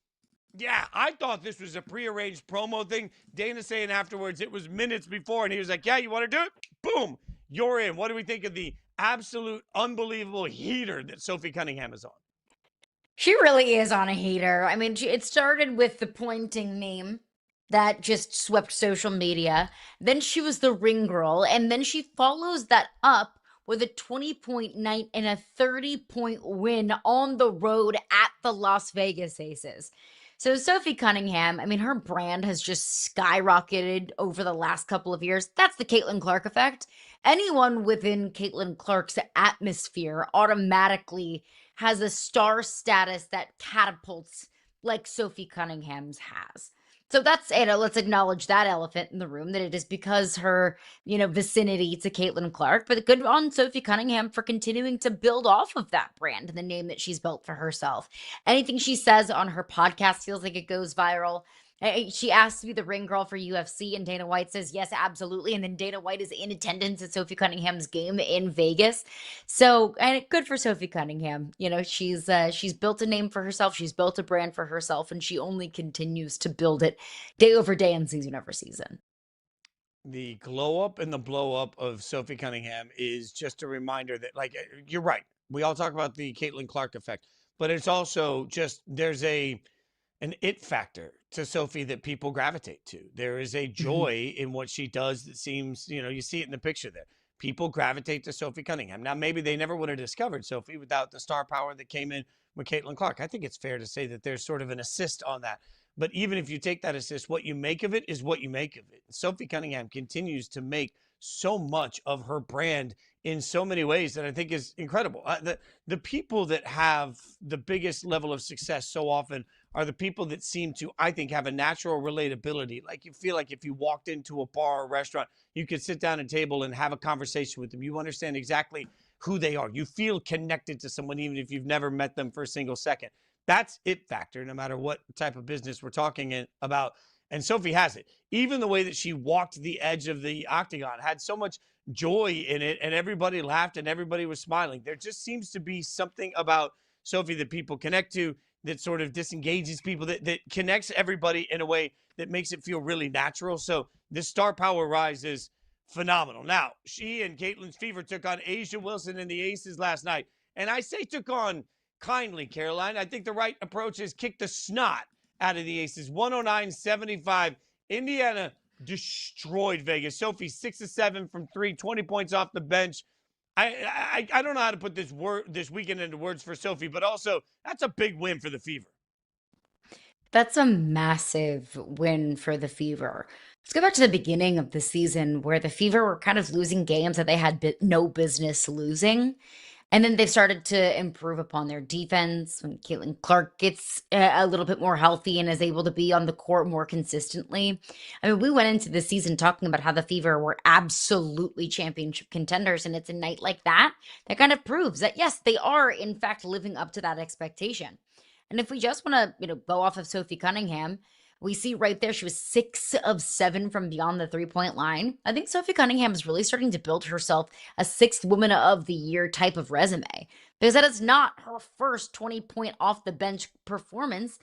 A: yeah, I thought this was a prearranged promo thing. Dana saying afterwards it was minutes before, and he was like, yeah, you want to do it? Boom, you're in. What do we think of the absolute unbelievable heater that Sophie Cunningham is on?
B: She really is on a heater. I mean, it started with the pointing meme that just swept social media. Then she was the ring girl, and then she follows that up with a 20-point night and a 30-point win on the road at the Las Vegas Aces. So Sophie Cunningham, I mean, her brand has just skyrocketed over the last couple of years. That's the Caitlin Clark effect. Anyone within Caitlin Clark's atmosphere automatically has a star status that catapults like Sophie Cunningham's has. So that's, let's acknowledge that elephant in the room, that it is because her, vicinity to Caitlin Clark, but good on Sophie Cunningham for continuing to build off of that brand and the name that she's built for herself. Anything she says on her podcast feels like it goes viral. She asked to be the ring girl for UFC, and Dana White says, yes, absolutely. And then Dana White is in attendance at Sophie Cunningham's game in Vegas. So, and good for Sophie Cunningham. She's built a name for herself. She's built a brand for herself, and she only continues to build it day over day and season over season.
A: The glow up and the blow up of Sophie Cunningham is just a reminder that, you're right. We all talk about the Caitlin Clark effect, but it's also just, there's an it factor to Sophie that people gravitate to. There is a joy in what she does that seems, you see it in the picture there. People gravitate to Sophie Cunningham. Now, maybe they never would have discovered Sophie without the star power that came in with Caitlin Clark. I think it's fair to say that there's sort of an assist on that. But even if you take that assist, what you make of it is what you make of it. Sophie Cunningham continues to make so much of her brand in so many ways that I think is incredible. The people that have the biggest level of success so often are the people that seem to, I think, have a natural relatability. Like, you feel like if you walked into a bar or restaurant, you could sit down at a table and have a conversation with them. You understand exactly who they are. You feel connected to someone, even if you've never met them for a single second. That's it factor, no matter what type of business we're talking about. And Sophie has it. Even the way that she walked the edge of the octagon had so much joy in it, and everybody laughed and everybody was smiling. There just seems to be something about Sophie that people connect to, that sort of disengages people, that connects everybody in a way that makes it feel really natural. So this star power rise is phenomenal. Now, she and Caitlin's Fever took on Asia Wilson and the Aces last night. And I say took on kindly, Caroline. I think the right approach is kick the snot out of the Aces. 109-75. Indiana destroyed Vegas. Sophie 6 of 7 from 3, 20 points off the bench. I don't know how to put this weekend into words for Sophie, but also that's a big win for the Fever.
B: That's a massive win for the Fever. Let's go back to the beginning of the season where the Fever were kind of losing games that they had no business losing. And then they've started to improve upon their defense when Caitlin Clark gets a little bit more healthy and is able to be on the court more consistently. I mean, we went into the season talking about how the Fever were absolutely championship contenders, and it's a night like that that kind of proves that, yes, they are, in fact, living up to that expectation. And if we just want to, go off of Sophie Cunningham, we see right there she was 6 of 7 from beyond the three-point line. I think Sophie Cunningham is really starting to build herself a 6th Woman of the Year type of resume, because that is not her first 20-point off the bench performance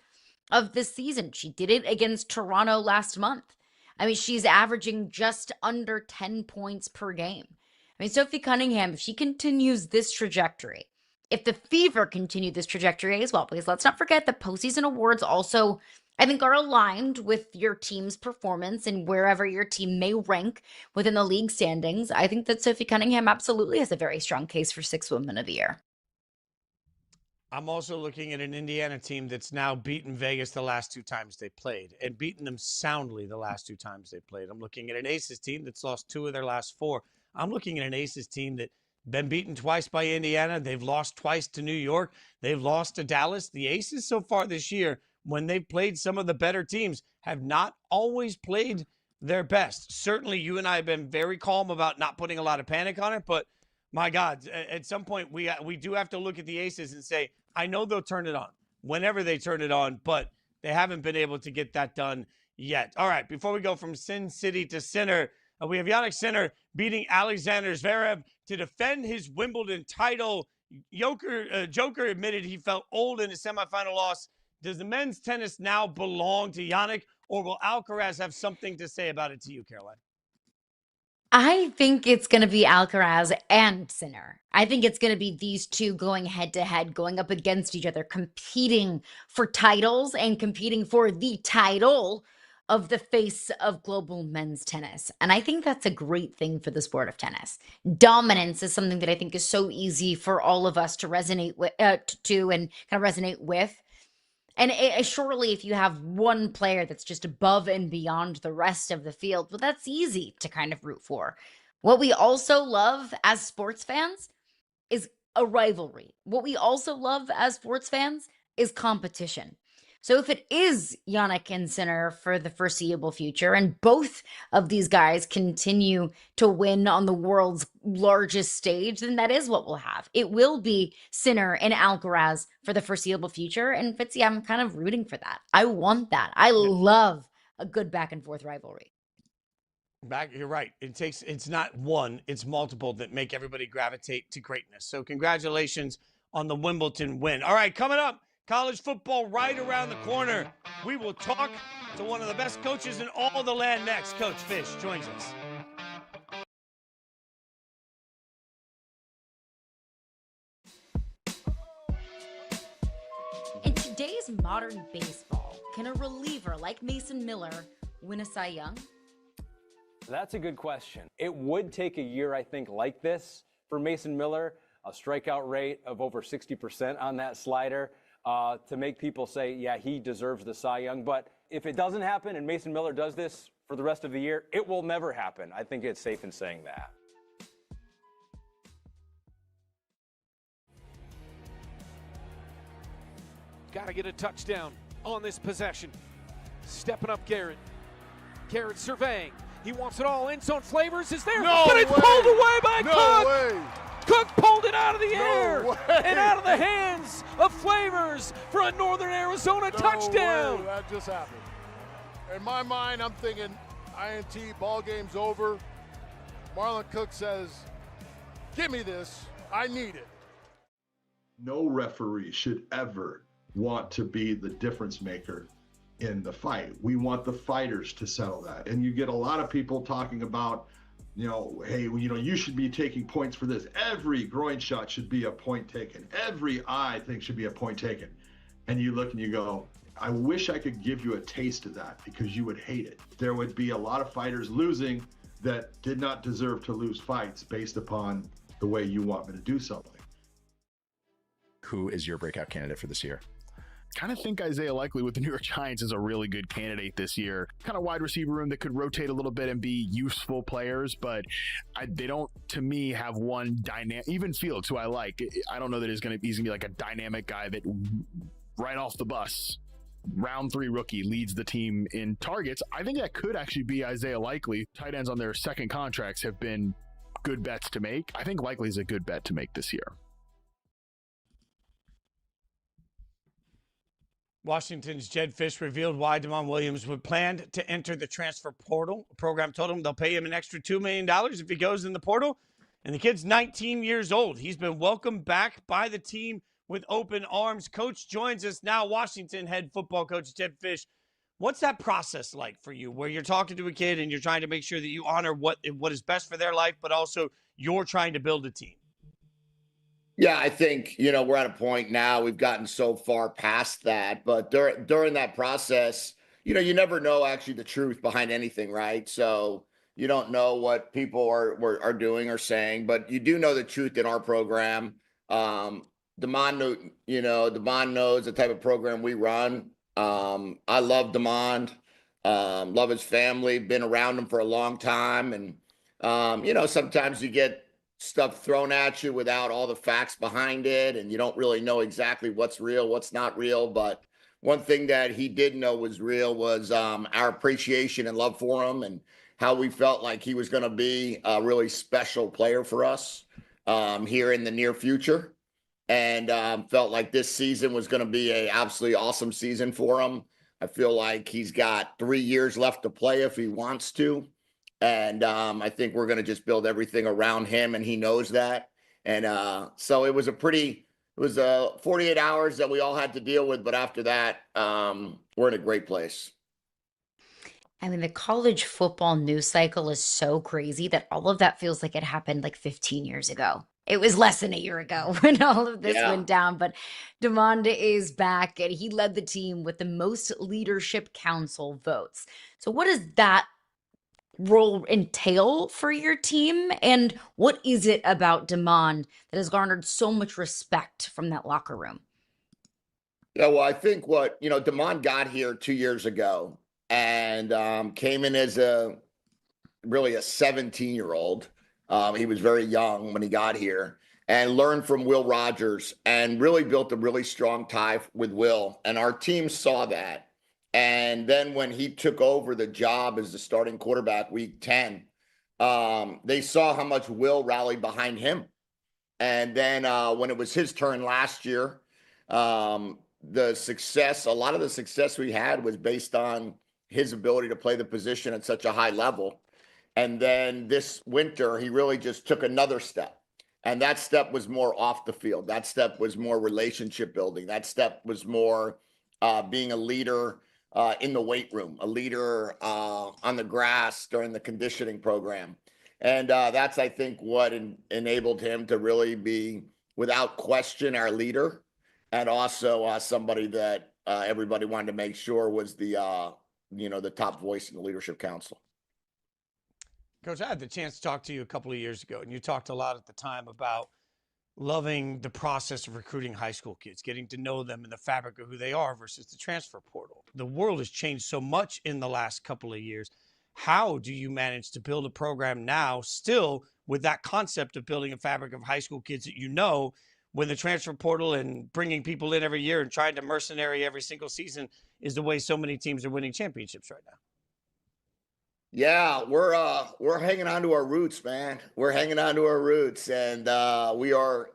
B: of this season. She did it against Toronto last month. I mean, she's averaging just under 10 points per game. I mean, Sophie Cunningham, if she continues this trajectory, if the Fever continue this trajectory as well, because let's not forget the postseason awards also, I think, are aligned with your team's performance and wherever your team may rank within the league standings. I think that Sophie Cunningham absolutely has a very strong case for 6th Woman of the Year.
A: I'm also looking at an Indiana team that's now beaten Vegas the last 2 times they played, and beaten them soundly the last 2 times they played. I'm looking at an Aces team that's lost 2 of their last 4. I'm looking at an Aces team that been beaten twice by Indiana. They've lost twice to New York. They've lost to Dallas. The Aces so far this year, when they've played some of the better teams, have not always played their best. Certainly, you and I have been very calm about not putting a lot of panic on it, but my God, at some point, we do have to look at the Aces and say, I know they'll turn it on whenever they turn it on, but they haven't been able to get that done yet. All right, before we go from Sin City to Sinner, we have Jannik Sinner beating Alexander Zverev to defend his Wimbledon title. Joker admitted he felt old in his semifinal loss. Does the men's tennis now belong to Jannik, or will Alcaraz have something to say about it to you, Caroline?
B: I think it's going to be Alcaraz and Sinner. I think it's going to be these two going head to head, going up against each other, competing for titles and competing for the title of the face of global men's tennis. And I think that's a great thing for the sport of tennis. Dominance is something that I think is so easy for all of us to resonate with, to and kind of resonate with. And surely if you have one player that's just above and beyond the rest of the field, well, that's easy to kind of root for. What we also love as sports fans is a rivalry. What we also love as sports fans is competition. So if it is Yannick and Sinner for the foreseeable future, and both of these guys continue to win on the world's largest stage, then that is what we'll have. It will be Sinner and Alcaraz for the foreseeable future. And Fitzy, I'm kind of rooting for that. I want that. I love a good back and forth rivalry.
A: You're right. It's not one, it's multiple that make everybody gravitate to greatness. So congratulations on the Wimbledon win. All right, coming up, college football right around the corner. We will talk to one of the best coaches in all the land next. Coach Fisch joins us.
B: In today's modern baseball, can a reliever like Mason Miller win a Cy Young?
N: That's a good question. It would take a year, I think, like this for Mason Miller, a strikeout rate of over 60% on that slider, to make people say, yeah, he deserves the Cy Young. But if it doesn't happen and Mason Miller does this for the rest of the year, it will never happen. I think it's safe in saying that.
O: Got to get a touchdown on this possession. Stepping up Garrett. Garrett surveying. He wants it all. End zone Flavors is there, but it's pulled away by Cook. Cook pulled it out of the air and out of the hands of Flavors for a Northern Arizona touchdown.
D: That just happened. In my mind, I'm thinking INT, ball game's over. Marlon Cook says, give me this. I need it.
P: No referee should ever want to be the difference maker in the fight. We want the fighters to settle that. And you get a lot of people talking about, hey, you should be taking points for this. Every groin shot should be a point taken. Every eye thing should be a point taken. And you look and you go, I wish I could give you a taste of that, because you would hate it. There would be a lot of fighters losing that did not deserve to lose fights based upon the way you want me to do something.
Q: Who is your breakout candidate for this year?
E: Kind of think Isaiah Likely with the New York Giants is a really good candidate this year. Kind of wide receiver room that could rotate a little bit and be useful players, but they don't, to me, have one dynamic. Even Fields, who I like, I don't know that he's gonna be like a dynamic guy that right off the bus, round 3 rookie, leads the team in targets. I think that could actually be Isaiah Likely. Tight ends on their second contracts have been good bets to make. I think Likely is a good bet to make this year.
A: Washington's Jedd Fisch revealed why Damon Williams would plan to enter the transfer portal. The program told him they'll pay him an extra $2 million if he goes in the portal. And the kid's 19 years old. He's been welcomed back by the team with open arms. Coach joins us now, Washington head football coach Jedd Fisch. What's that process like for you, where you're talking to a kid and you're trying to make sure that you honor what is best for their life, but also you're trying to build a team?
U: Yeah, I think, we're at a point now, we've gotten so far past that. But during that process, you never know actually the truth behind anything, right? So you don't know what people are doing or saying, but you do know the truth in our program. Damon knows the type of program we run. I love Damon, love his family, been around him for a long time. And, sometimes you get stuff thrown at you without all the facts behind it, and you don't really know exactly what's real, what's not real. But one thing that he did know was real was our appreciation and love for him, and how we felt like he was going to be a really special player for us here in the near future, and felt like this season was going to be a absolutely awesome season for him. I feel like he's got 3 years left to play if he wants to. And I think we're going to just build everything around him, and he knows that. And so it was 48 hours that we all had to deal with. But after that, we're in a great place.
B: I mean, the college football news cycle is so crazy that all of that feels like it happened like 15 years ago. It was less than a year ago when all of this
U: Yeah.
B: went down, but DeMond is back and he led the team with the most leadership council votes. So what does that role entail for your team? And what is it about DeMond that has garnered so much respect from that locker room?
U: Yeah, well, I think DeMond got here 2 years ago and came in as really a 17-year-old. He was very young when he got here and learned from Will Rogers and really built a really strong tie with Will. And our team saw that. And then when he took over the job as the starting quarterback week 10, they saw how much Will rallied behind him. And then when it was his turn last year, a lot of the success we had was based on his ability to play the position at such a high level. And then this winter, he really just took another step. And that step was more off the field. That step was more relationship building. That step was more being a leader in the weight room, a leader on the grass during the conditioning program. And that's, I think, what enabled him to really be, without question, our leader. And also somebody that everybody wanted to make sure was the top voice in the leadership council.
A: Coach, I had the chance to talk to you a couple of years ago, and you talked a lot at the time about loving the process of recruiting high school kids, getting to know them and the fabric of who they are versus the transfer portal. The world has changed so much in the last couple of years. How do you manage to build a program now still with that concept of building a fabric of high school kids that when the transfer portal and bringing people in every year and trying to mercenary every single season is the way so many teams are winning championships right now?
U: Yeah, we're hanging on to our roots, man. We're hanging on to our roots, and we are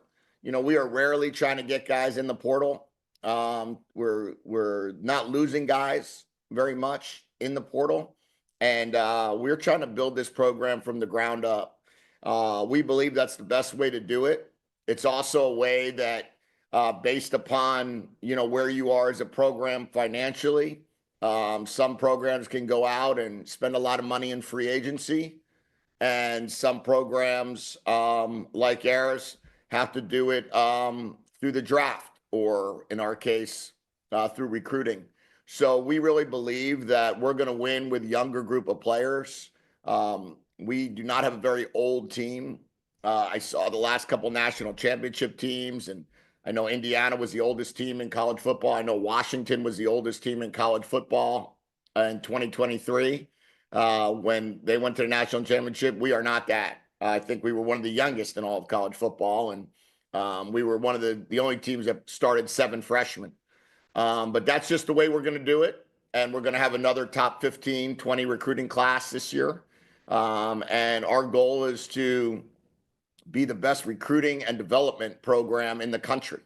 U: rarely trying to get guys in the portal. We're not losing guys very much in the portal, and we're trying to build this program from the ground up. We believe that's the best way to do it. It's also a way that, based upon where you are as a program financially. Some programs can go out and spend a lot of money in free agency, and some programs like ours have to do it through the draft, or in our case, through recruiting. So we really believe that we're going to win with younger group of players. We do not have a very old team. I saw the last couple national championship teams, and I know Indiana was the oldest team in college football. I know Washington was the oldest team in college football in 2023 when they went to the national championship. We are not that. I think we were one of the youngest in all of college football, and we were one of the only teams that started 7 freshmen. But that's just the way we're going to do it, and we're going to have another top 15, 20 recruiting class this year. And our goal is to be the best recruiting and development program in the country.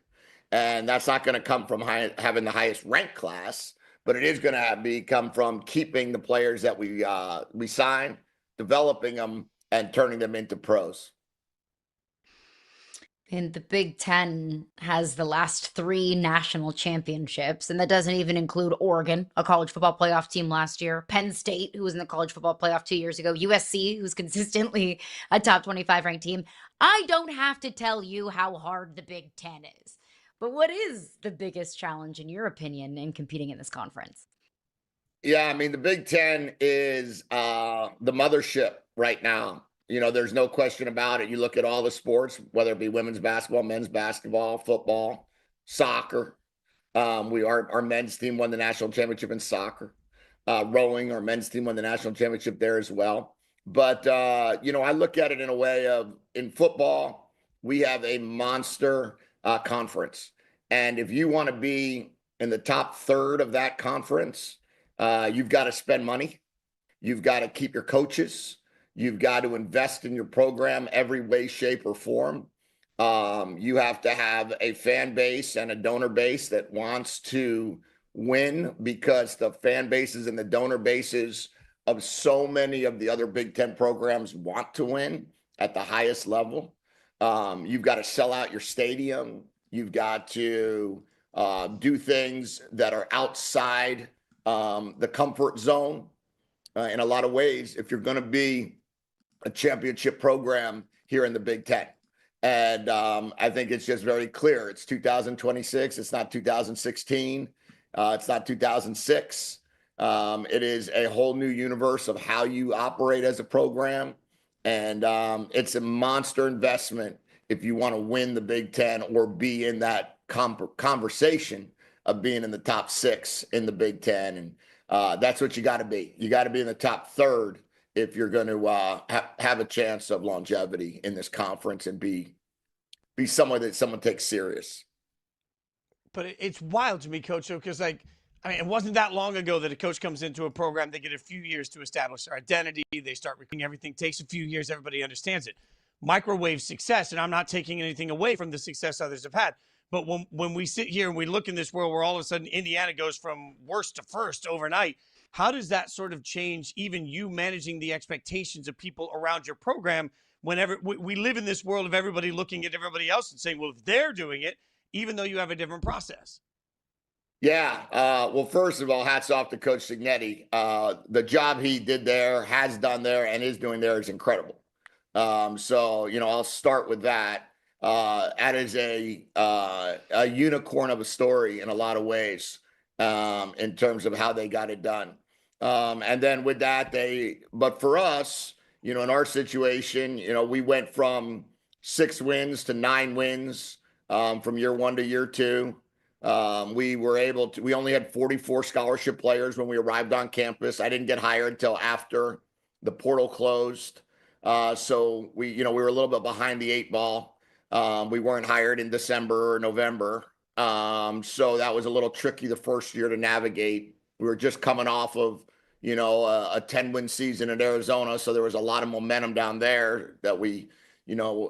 U: And that's not going to come from having the highest ranked class, but it is going to come from keeping the players that we sign, developing them, and turning them into pros.
B: And the Big Ten has the last 3 national championships, and that doesn't even include Oregon, a college football playoff team last year, Penn State, who was in the college football playoff 2 years ago, USC, who's consistently a top 25 ranked team. I don't have to tell you how hard the Big Ten is, but what is the biggest challenge, in your opinion, in competing in this conference?
U: Yeah, I mean, the Big Ten is the mothership right now. There's no question about it. You look at all the sports, whether it be women's basketball, men's basketball, football, soccer. Our men's team won the national championship in soccer. Rowing, our men's team won the national championship there as well. But, I look at it in a way of, in football, we have a monster conference. And if you want to be in the top third of that conference, you've got to spend money. You've got to keep your coaches. You've got to invest in your program every way, shape, or form. You have to have a fan base and a donor base that wants to win, because the fan bases and the donor bases of so many of the other Big Ten programs want to win at the highest level. You've got to sell out your stadium. You've got to do things that are outside the comfort zone in a lot of ways if you're going to be a championship program here in the Big Ten. And I think it's just very clear. It's 2026. It's not 2016. It's not 2006. It is a whole new universe of how you operate as a program. And it's a monster investment if you want to win the Big Ten or be in that conversation of being in the top 6 in the Big Ten. And that's what you got to be. You got to be in the top third if you're going to have a chance of longevity in this conference and be someone that someone takes serious.
A: But it's wild to me, Coach, because it wasn't that long ago that a coach comes into a program, they get a few years to establish their identity, they start recruiting, everything takes a few years, everybody understands it. Microwave success, and I'm not taking anything away from the success others have had, but when we sit here and we look in this world where all of a sudden Indiana goes from worst to first overnight, how does that sort of change even you managing the expectations of people around your program whenever we live in this world of everybody looking at everybody else and saying, well, if they're doing it, even though you have a different process?
U: Yeah. Well, first of all, hats off to Coach Signetti. The job he did there, has done there, and is doing there is incredible. So, I'll start with that. That is a unicorn of a story in a lot of ways in terms of how they got it done. And then with that, but for us, in our situation, we went from 6 wins to 9 wins from year 1 to year 2. We only had 44 scholarship players when we arrived on campus. I didn't get hired until after the portal closed. So we were a little bit behind the 8 ball. We weren't hired in December or November. So that was a little tricky the first year to navigate. We were just coming off of, a 10-win season in Arizona. So there was a lot of momentum down there that we,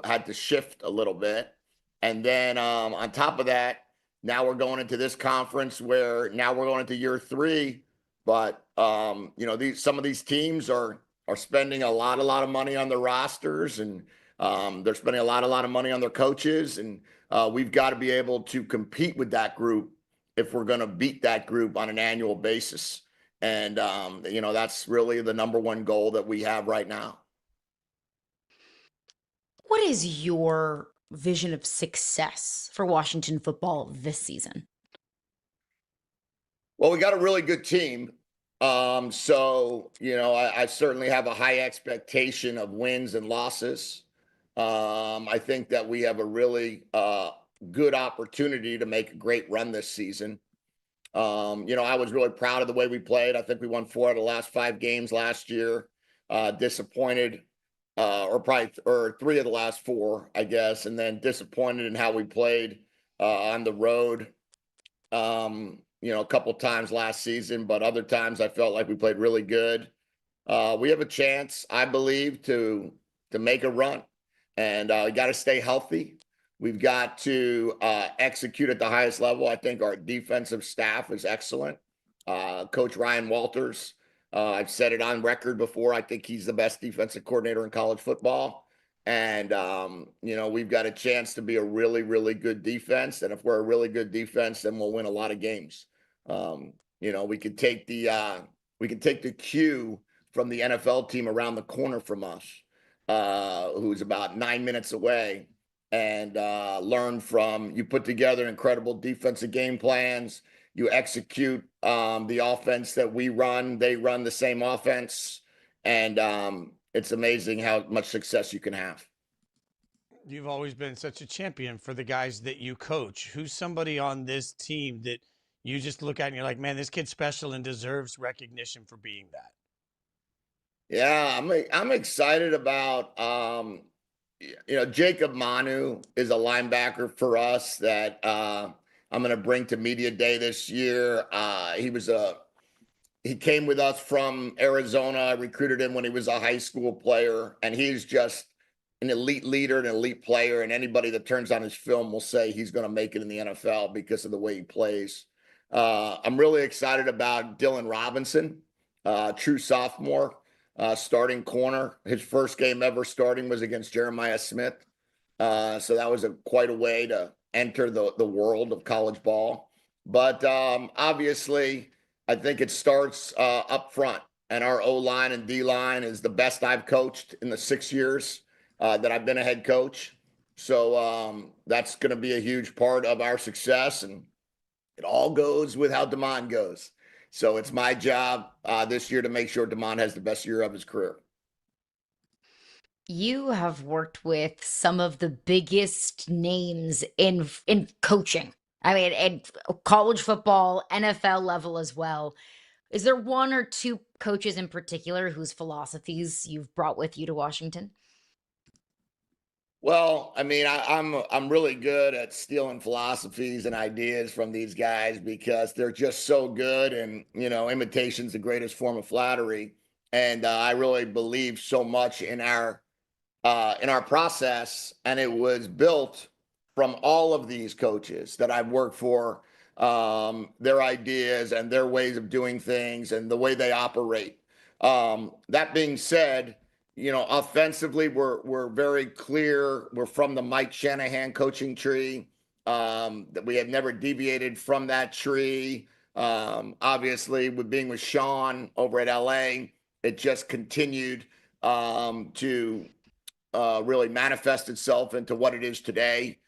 U: had to shift a little bit. And then on top of that, now we're going into this conference where now we're going into year 3. But, some of these teams are spending a lot of money on their rosters, and they're spending a lot of money on their coaches. And we've got to be able to compete with that group if we're going to beat that group on an annual basis. And, that's really the number one goal that we have right now.
B: What is your vision of success for Washington football this season?
U: Well, we got a really good team. So, I certainly have a high expectation of wins and losses. I think that we have a really good opportunity to make a great run this season. I was really proud of the way we played. I think we won 4 out of the last 5 games last year. Disappointed, or 3 of the last 4, I guess, and then disappointed in how we played on the road. A couple times last season, but other times I felt like we played really good. We have a chance, I believe, to make a run, and we got to stay healthy. We've got to execute at the highest level. I think our defensive staff is excellent. Coach Ryan Walters, I've said it on record before. I think he's the best defensive coordinator in college football. And, we've got a chance to be a really, really good defense. And if we're a really good defense, then we'll win a lot of games. We could take the cue from the NFL team around the corner from us, who's about 9 minutes away, and learn from. You put together incredible defensive game plans. You execute the offense that we run. They run the same offense. And it's amazing how much success you can have.
A: You've always been such a champion for the guys that you coach. Who's somebody on this team that you just look at and you're like, man, this kid's special and deserves recognition for being that?
U: Yeah, I'm excited about, Jacob Manu is a linebacker for us that I'm going to bring to media day this year. He came with us from Arizona. I recruited him when he was a high school player, and he's just an elite leader, an elite player. And anybody that turns on his film will say he's going to make it in the NFL because of the way he plays. I'm really excited about Dylan Robinson, true sophomore, starting corner. His first game ever starting was against Jeremiah Smith. So that was quite a way to enter the world of college ball. But obviously, I think it starts up front, and our O-line and D-line is the best I've coached in the 6 years that I've been a head coach. So that's going to be a huge part of our success, and it all goes with how Damon goes. So it's my job this year to make sure Damon has the best year of his career.
B: You have worked with some of the biggest names in coaching. I mean, in college football, NFL level as well. Is there one or two coaches in particular whose philosophies you've brought with you to Washington?
U: Well, I mean, I'm really good at stealing philosophies and ideas from these guys because they're just so good, and imitation's the greatest form of flattery. And I really believe so much in our process, and it was built from all of these coaches that I've worked for, their ideas and their ways of doing things and the way they operate. That being said, offensively, we're very clear. We're from the Mike Shanahan coaching tree. That we have never deviated from that tree. Obviously, with being with Sean over at LA, it just continued to really manifest itself into what it is today.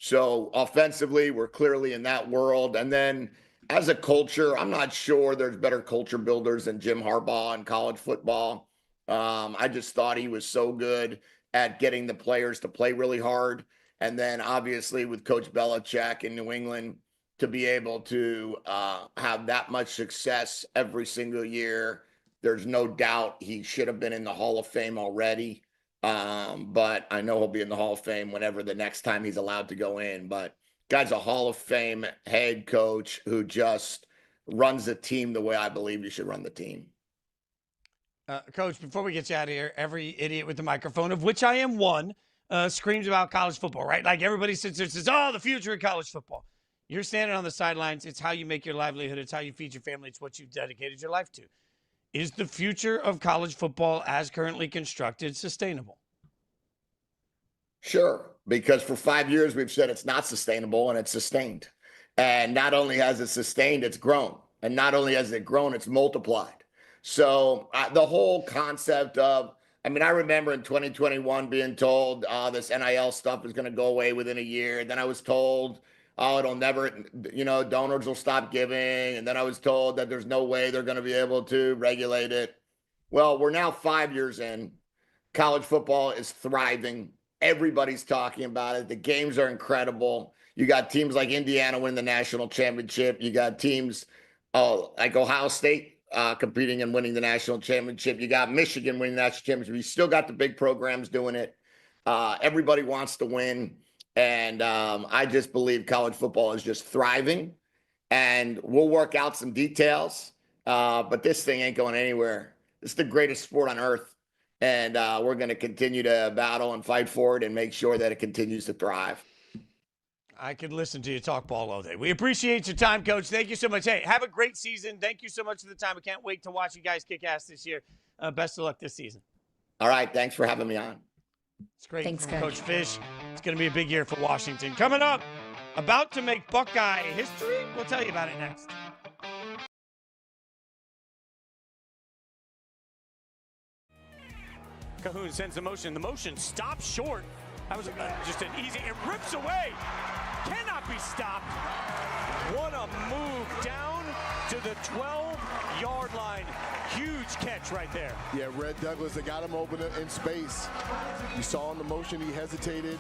U: So offensively, we're clearly in that world. And then as a culture, I'm not sure there's better culture builders than Jim Harbaugh in college football. I just thought he was so good at getting the players to play really hard. And then obviously with Coach Belichick in New England, to be able to have that much success every single year, there's no doubt he should have been in the Hall of Fame already. But I know he'll be in the Hall of Fame whenever the next time he's allowed to go in. But guy's a Hall of Fame head coach who just runs the team the way I believe you should run the team.
A: Coach, before we get you out of here, every idiot with the microphone, of which I am one, screams about college football, right? Like everybody sits there and says, oh, the future of college football. You're standing on the sidelines. It's how you make your livelihood. It's how you feed your family. It's what you've dedicated your life to. Is the future of college football as currently constructed sustainable?
U: Sure, because for 5 years we've said it's not sustainable, and it's sustained. And not only has it sustained, it's grown. And not only has it grown, it's multiplied. So the whole concept of, I remember in 2021 being told this NIL stuff is going to go away within a year. Then I was told, it'll never, donors will stop giving. And then I was told that there's no way they're going to be able to regulate it. Well, we're now 5 years in. College football is thriving. Everybody's talking about it. The games are incredible. You got teams like Indiana win the national championship. You got teams like Ohio State competing and winning the national championship. You got Michigan winning the national championship. You still got the big programs doing it. Everybody wants to win. And I just believe college football is just thriving. And we'll work out some details. But this thing ain't going anywhere. It's the greatest sport on earth. And we're going to continue to battle and fight for it and make sure that it continues to thrive.
A: I could listen to you talk ball all day. We appreciate your time, Coach. Thank you so much. Hey, have a great season. Thank you so much for the time. I can't wait to watch you guys kick ass this year. Best of luck this season.
U: All right. Thanks for having me on.
A: It's great.
B: Thanks,
A: from
B: Coach
A: Fisch. It's going to be a big year for Washington. Coming up, about to make Buckeye history. We'll tell you about it next.
R: Cahoon sends the motion. The motion stops short. That was just an easy, it rips away. Cannot be stopped. What a move down to the 12-yard line. Huge catch right there.
D: Yeah, Red Douglas, they got him open in space. You saw in the motion he hesitated.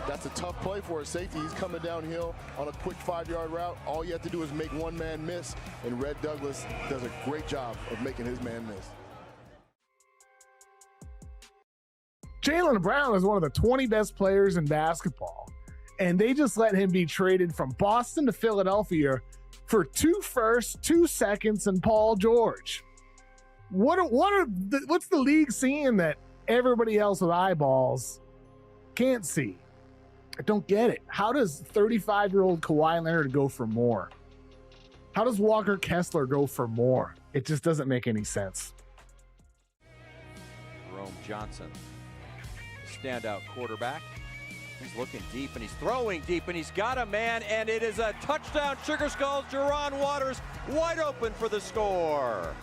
D: That's a tough play for a safety. He's coming downhill on a quick 5-yard route. All you have to do is make one man miss, and Red Douglas does a great job of making his man miss.
S: Jaylen Brown is one of the 20 best players in basketball, and they just let him be traded from Boston to Philadelphia for 2 firsts, 2 seconds, and Paul George. What's the league seeing that everybody else with eyeballs can't see? I don't get it. How does 35-year-old Kawhi Leonard go for more? How does Walker Kessler go for more? It just doesn't make any sense.
F: Jerome Johnson, standout quarterback. He's looking deep and he's throwing deep and he's got a man, and it is a touchdown. Sugar Skulls, Jerron Waters wide open for the score.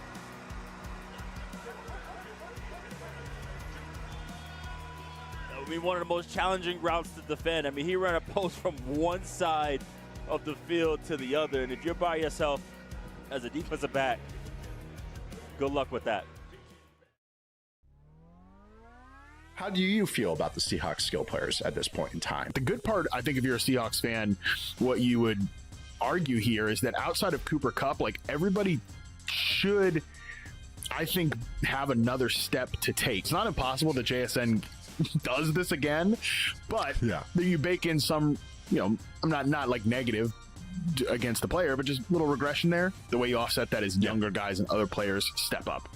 G: I mean, one of the most challenging routes to defend. I mean, he ran a post from one side of the field to the other, and if you're by yourself as a defensive back, good luck with that.
Q: How do you feel about the Seahawks skill players at this point in time?
E: The good part, I think, if you're a Seahawks fan, what you would argue here is that outside of Cooper Kupp, like, everybody should, I think, have another step to take. It's not impossible that JSN does this again, but you bake in some, I'm not like negative against the player, but just little regression there. The way you offset that is younger guys and other players step up.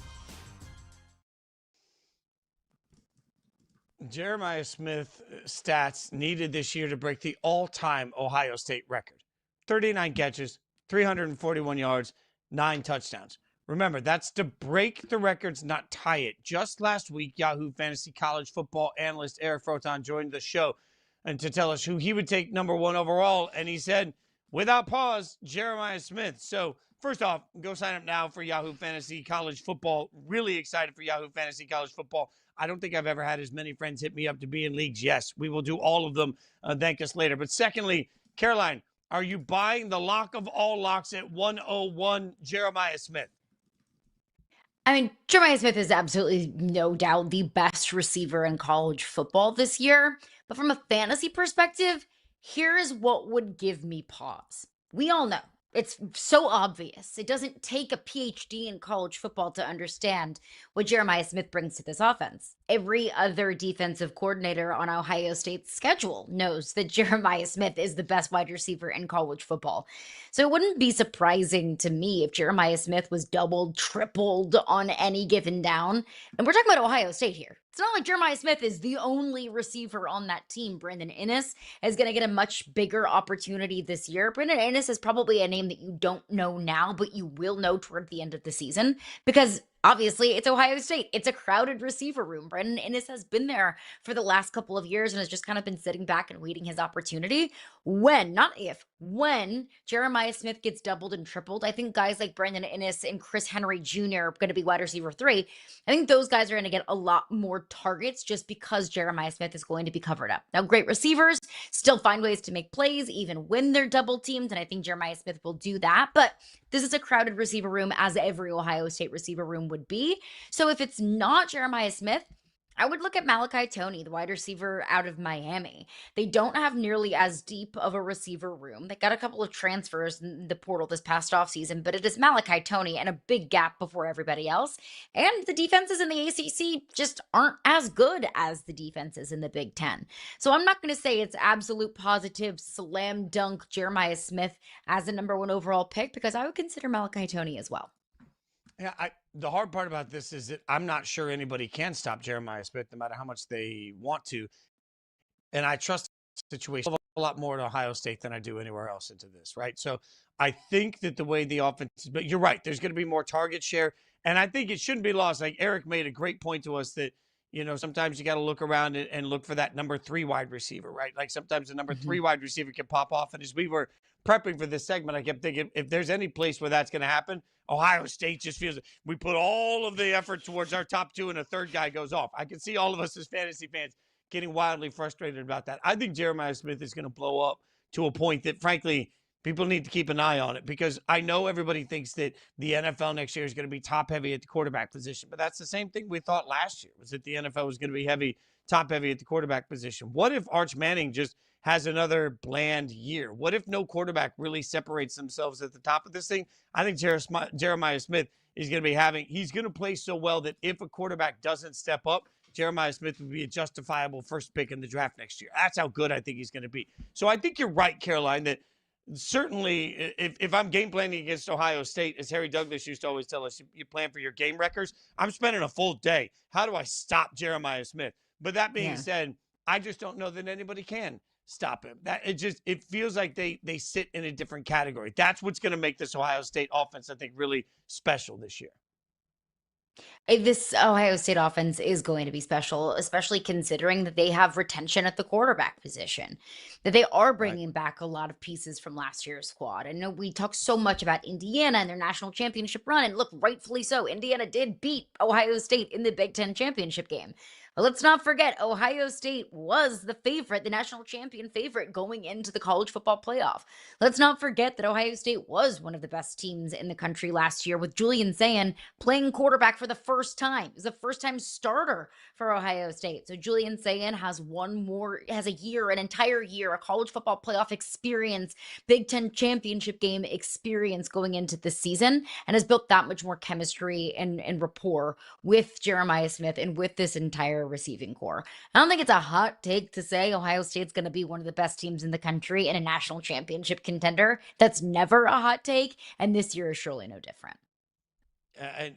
A: Jeremiah Smith stats needed this year to break the all-time Ohio State record. 39 catches, 341 yards, 9 touchdowns. Remember, that's to break the records, not tie it. Just last week, Yahoo Fantasy College Football analyst Eric Froton joined the show and to tell us who he would take number 1 overall, and he said, without pause, Jeremiah Smith. So, first off, go sign up now for Yahoo Fantasy College Football. Really excited for Yahoo Fantasy College Football. I don't think I've ever had as many friends hit me up to be in leagues. Yes, we will do all of them. Thank us later. But secondly, Caroline, are you buying the lock of all locks at 101, Jeremiah Smith?
B: I mean, Jeremiah Smith is absolutely, no doubt, the best receiver in college football this year. But from a fantasy perspective, here's what would give me pause. We all know. It's so obvious. It doesn't take a PhD in college football to understand what Jeremiah Smith brings to this offense. Every other defensive coordinator on Ohio State's schedule knows that Jeremiah Smith is the best wide receiver in college football. So it wouldn't be surprising to me if Jeremiah Smith was doubled, tripled on any given down. And we're talking about Ohio State here. It's not like Jeremiah Smith is the only receiver on that team. Brandon Inniss is going to get a much bigger opportunity this year. Brandon Inniss is probably a name that you don't know now, but you will know toward the end of the season because obviously it's Ohio State. It's a crowded receiver room. Brandon Inniss has been there for the last couple of years and has just kind of been sitting back and waiting his opportunity. When, not if, when Jeremiah Smith gets doubled and tripled, I think guys like Brandon Inniss and Chris Henry Jr. are going to be wide receiver 3. I think those guys are going to get a lot more targets just because Jeremiah Smith is going to be covered up. Now, great receivers still find ways to make plays even when they're double teamed, and I think Jeremiah Smith will do that, but this is a crowded receiver room, as every Ohio State receiver room would be. So if it's not Jeremiah Smith, I would look at Malachi Toney, the wide receiver out of Miami. They don't have nearly as deep of a receiver room. They got a couple of transfers in the portal this past offseason, but it is Malachi Toney and a big gap before everybody else. And the defenses in the ACC just aren't as good as the defenses in the Big Ten. So I'm not going to say it's absolute positive slam dunk Jeremiah Smith as the number 1 overall pick because I would consider Malachi Toney as well.
A: Yeah, the hard part about this is that I'm not sure anybody can stop Jeremiah Smith no matter how much they want to. And I trust the situation a lot more at Ohio State than I do anywhere else into this, right? So I think that the way the offense, but you're right, there's going to be more target share. And I think it shouldn't be lost. Like Eric made a great point to us that, sometimes you got to look around and look for that number 3 wide receiver, right? Like sometimes the number 3 wide receiver can pop off. And as we were prepping for this segment, I kept thinking, if there's any place where that's going to happen, Ohio State just feels we put all of the effort towards our top 2 and a third guy goes off. I can see all of us as fantasy fans getting wildly frustrated about that. I think Jeremiah Smith is going to blow up to a point that, frankly, people need to keep an eye on it because I know everybody thinks that the NFL next year is going to be top heavy at the quarterback position, but that's the same thing we thought last year was that the NFL was going to be top heavy at the quarterback position. What if Arch Manning just has another bland year? What if no quarterback really separates themselves at the top of this thing? I think Jeremiah Smith is going to be he's going to play so well that if a quarterback doesn't step up, Jeremiah Smith would be a justifiable first pick in the draft next year. That's how good I think he's going to be. So I think you're right, Caroline, that certainly if I'm game planning against Ohio State, as Harry Douglas used to always tell us, you plan for your game records. I'm spending a full day. How do I stop Jeremiah Smith? But that being said, I just don't know that anybody can stop him. It feels like they sit in a different category. That's what's going to make this Ohio State offense, I think, really special this year.
B: This Ohio State offense is going to be special, especially considering that they have retention at the quarterback position, that they are bringing back a lot of pieces from last year's squad. I know we talk so much about Indiana and their national championship run, and look, rightfully so. Indiana did beat Ohio State in the Big Ten championship game. But let's not forget, Ohio State was the favorite, the national champion favorite going into the college football playoff. Let's not forget that Ohio State was one of the best teams in the country last year with Julian Sayin playing quarterback for the first time. He's a first-time starter for Ohio State. So Julian Sayin has an entire year, a college football playoff experience, Big Ten championship game experience going into this season, and has built that much more chemistry and rapport with Jeremiah Smith and with this entire receiving core. I don't think it's a hot take to say Ohio State's going to be one of the best teams in the country and a national championship contender. That's never a hot take, and this year is surely no different.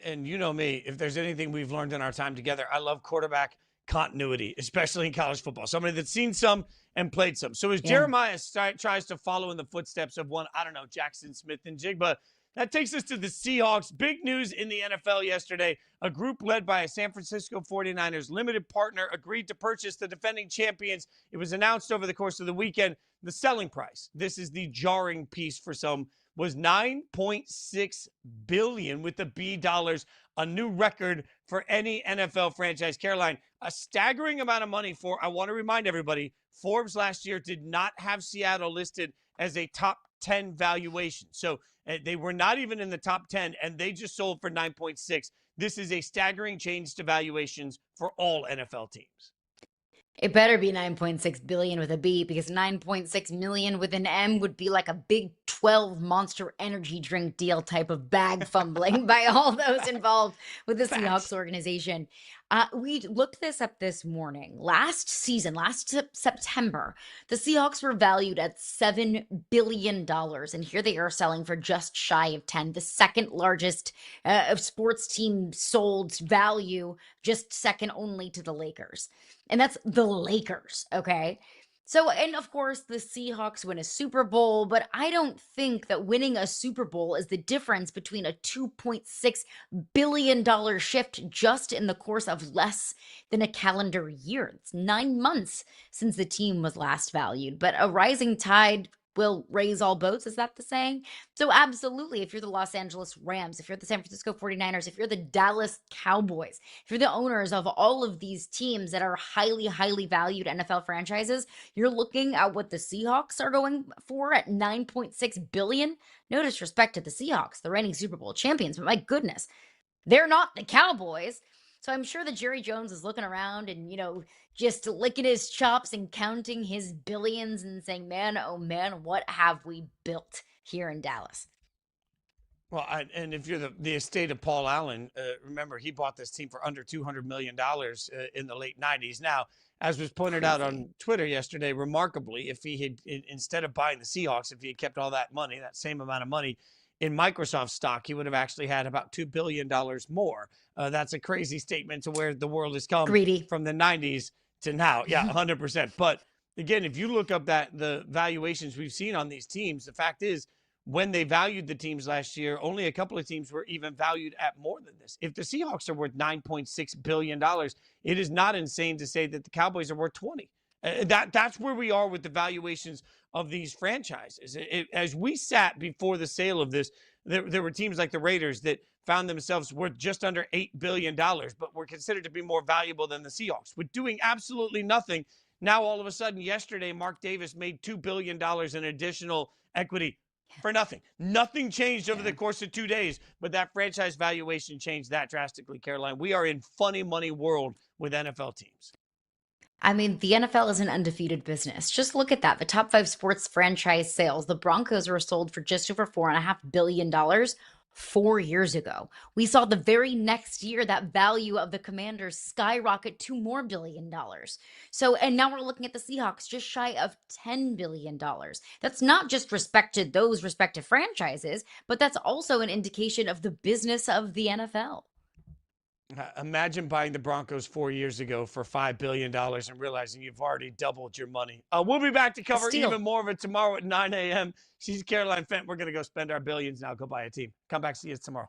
A: And you know me, if there's anything we've learned in our time together, I love quarterback continuity, especially in college football. Somebody that's seen some and played some. So as Jeremiah tries to follow in the footsteps of one, I don't know, Jackson Smith-Njigba, that takes us to the Seahawks. Big news in the NFL yesterday. A group led by a San Francisco 49ers limited partner agreed to purchase the defending champions. It was announced over the course of the weekend. The selling price, this is the jarring piece for some, was $9.6 billion with the B dollars, a new record for any NFL franchise. Caroline, a staggering amount of money for, I want to remind everybody, Forbes last year did not have Seattle listed as a top 10 valuation. So they were not even in the top 10, and they just sold for 9.6. This is a staggering change to valuations for all NFL teams.
B: It better be 9.6 billion with a B, because 9.6 million with an M would be like a Big 12 Monster Energy drink deal type of bag fumbling by all those involved with the Seahawks organization. We looked this up this morning. Last September, the Seahawks were valued at $7 billion, and here they are selling for just shy of 10, the second largest sports team sold value, just second only to the Lakers. And that's the Lakers, okay? So, and of course, the Seahawks win a Super Bowl, but I don't think that winning a Super Bowl is the difference between a $2.6 billion shift just in the course of less than a calendar year. It's 9 months since the team was last valued, but a rising tide will raise all boats. Is that the saying? So absolutely, if you're the Los Angeles Rams, if you're the San Francisco 49ers, if you're the Dallas Cowboys, if you're the owners of all of these teams that are highly, highly valued NFL franchises, you're looking at what the Seahawks are going for at $9.6 billion. No disrespect to the Seahawks, the reigning Super Bowl champions, but my goodness, they're not the Cowboys. So I'm sure that Jerry Jones is looking around and, just licking his chops and counting his billions and saying, man, oh man, what have we built here in Dallas?
A: Well, and if you're the estate of Paul Allen, remember, he bought this team for under $200 million in the late 90s. Now, as was pointed out on Twitter yesterday, remarkably, if he had, instead of buying the Seahawks, if he had kept all that money, that same amount of money, in Microsoft stock, he would have actually had about $2 billion more. That's a crazy statement to where the world has come from the 90s to now. Yeah, 100%. But again, if you look up the valuations we've seen on these teams, the fact is, when they valued the teams last year, only a couple of teams were even valued at more than this. If the Seahawks are worth $9.6 billion, it is not insane to say that the Cowboys are worth 20. That's where we are with the valuations of these franchises. As we sat before the sale of this, there were teams like the Raiders that found themselves worth just under $8 billion, but were considered to be more valuable than the Seahawks, with doing absolutely nothing. Now, all of a sudden, yesterday, Mark Davis made $2 billion in additional equity for nothing. Nothing changed over the course of 2 days, but that franchise valuation changed that drastically, Caroline. We are in funny money world with NFL teams.
B: I mean, the NFL is an undefeated business. Just look at that. The top 5 sports franchise sales, the Broncos were sold for just over $4.5 billion 4 years ago. We saw the very next year that value of the Commanders skyrocket to more $1 billion. So, and now we're looking at the Seahawks just shy of $10 billion. That's not just respected those respective franchises, but that's also an indication of the business of the NFL.
A: Imagine buying the Broncos 4 years ago for $5 billion and realizing you've already doubled your money. We'll be back to cover even more of it tomorrow at 9 a.m. She's Caroline Fent. We're going to go spend our billions now. Go buy a team. Come back, see us tomorrow.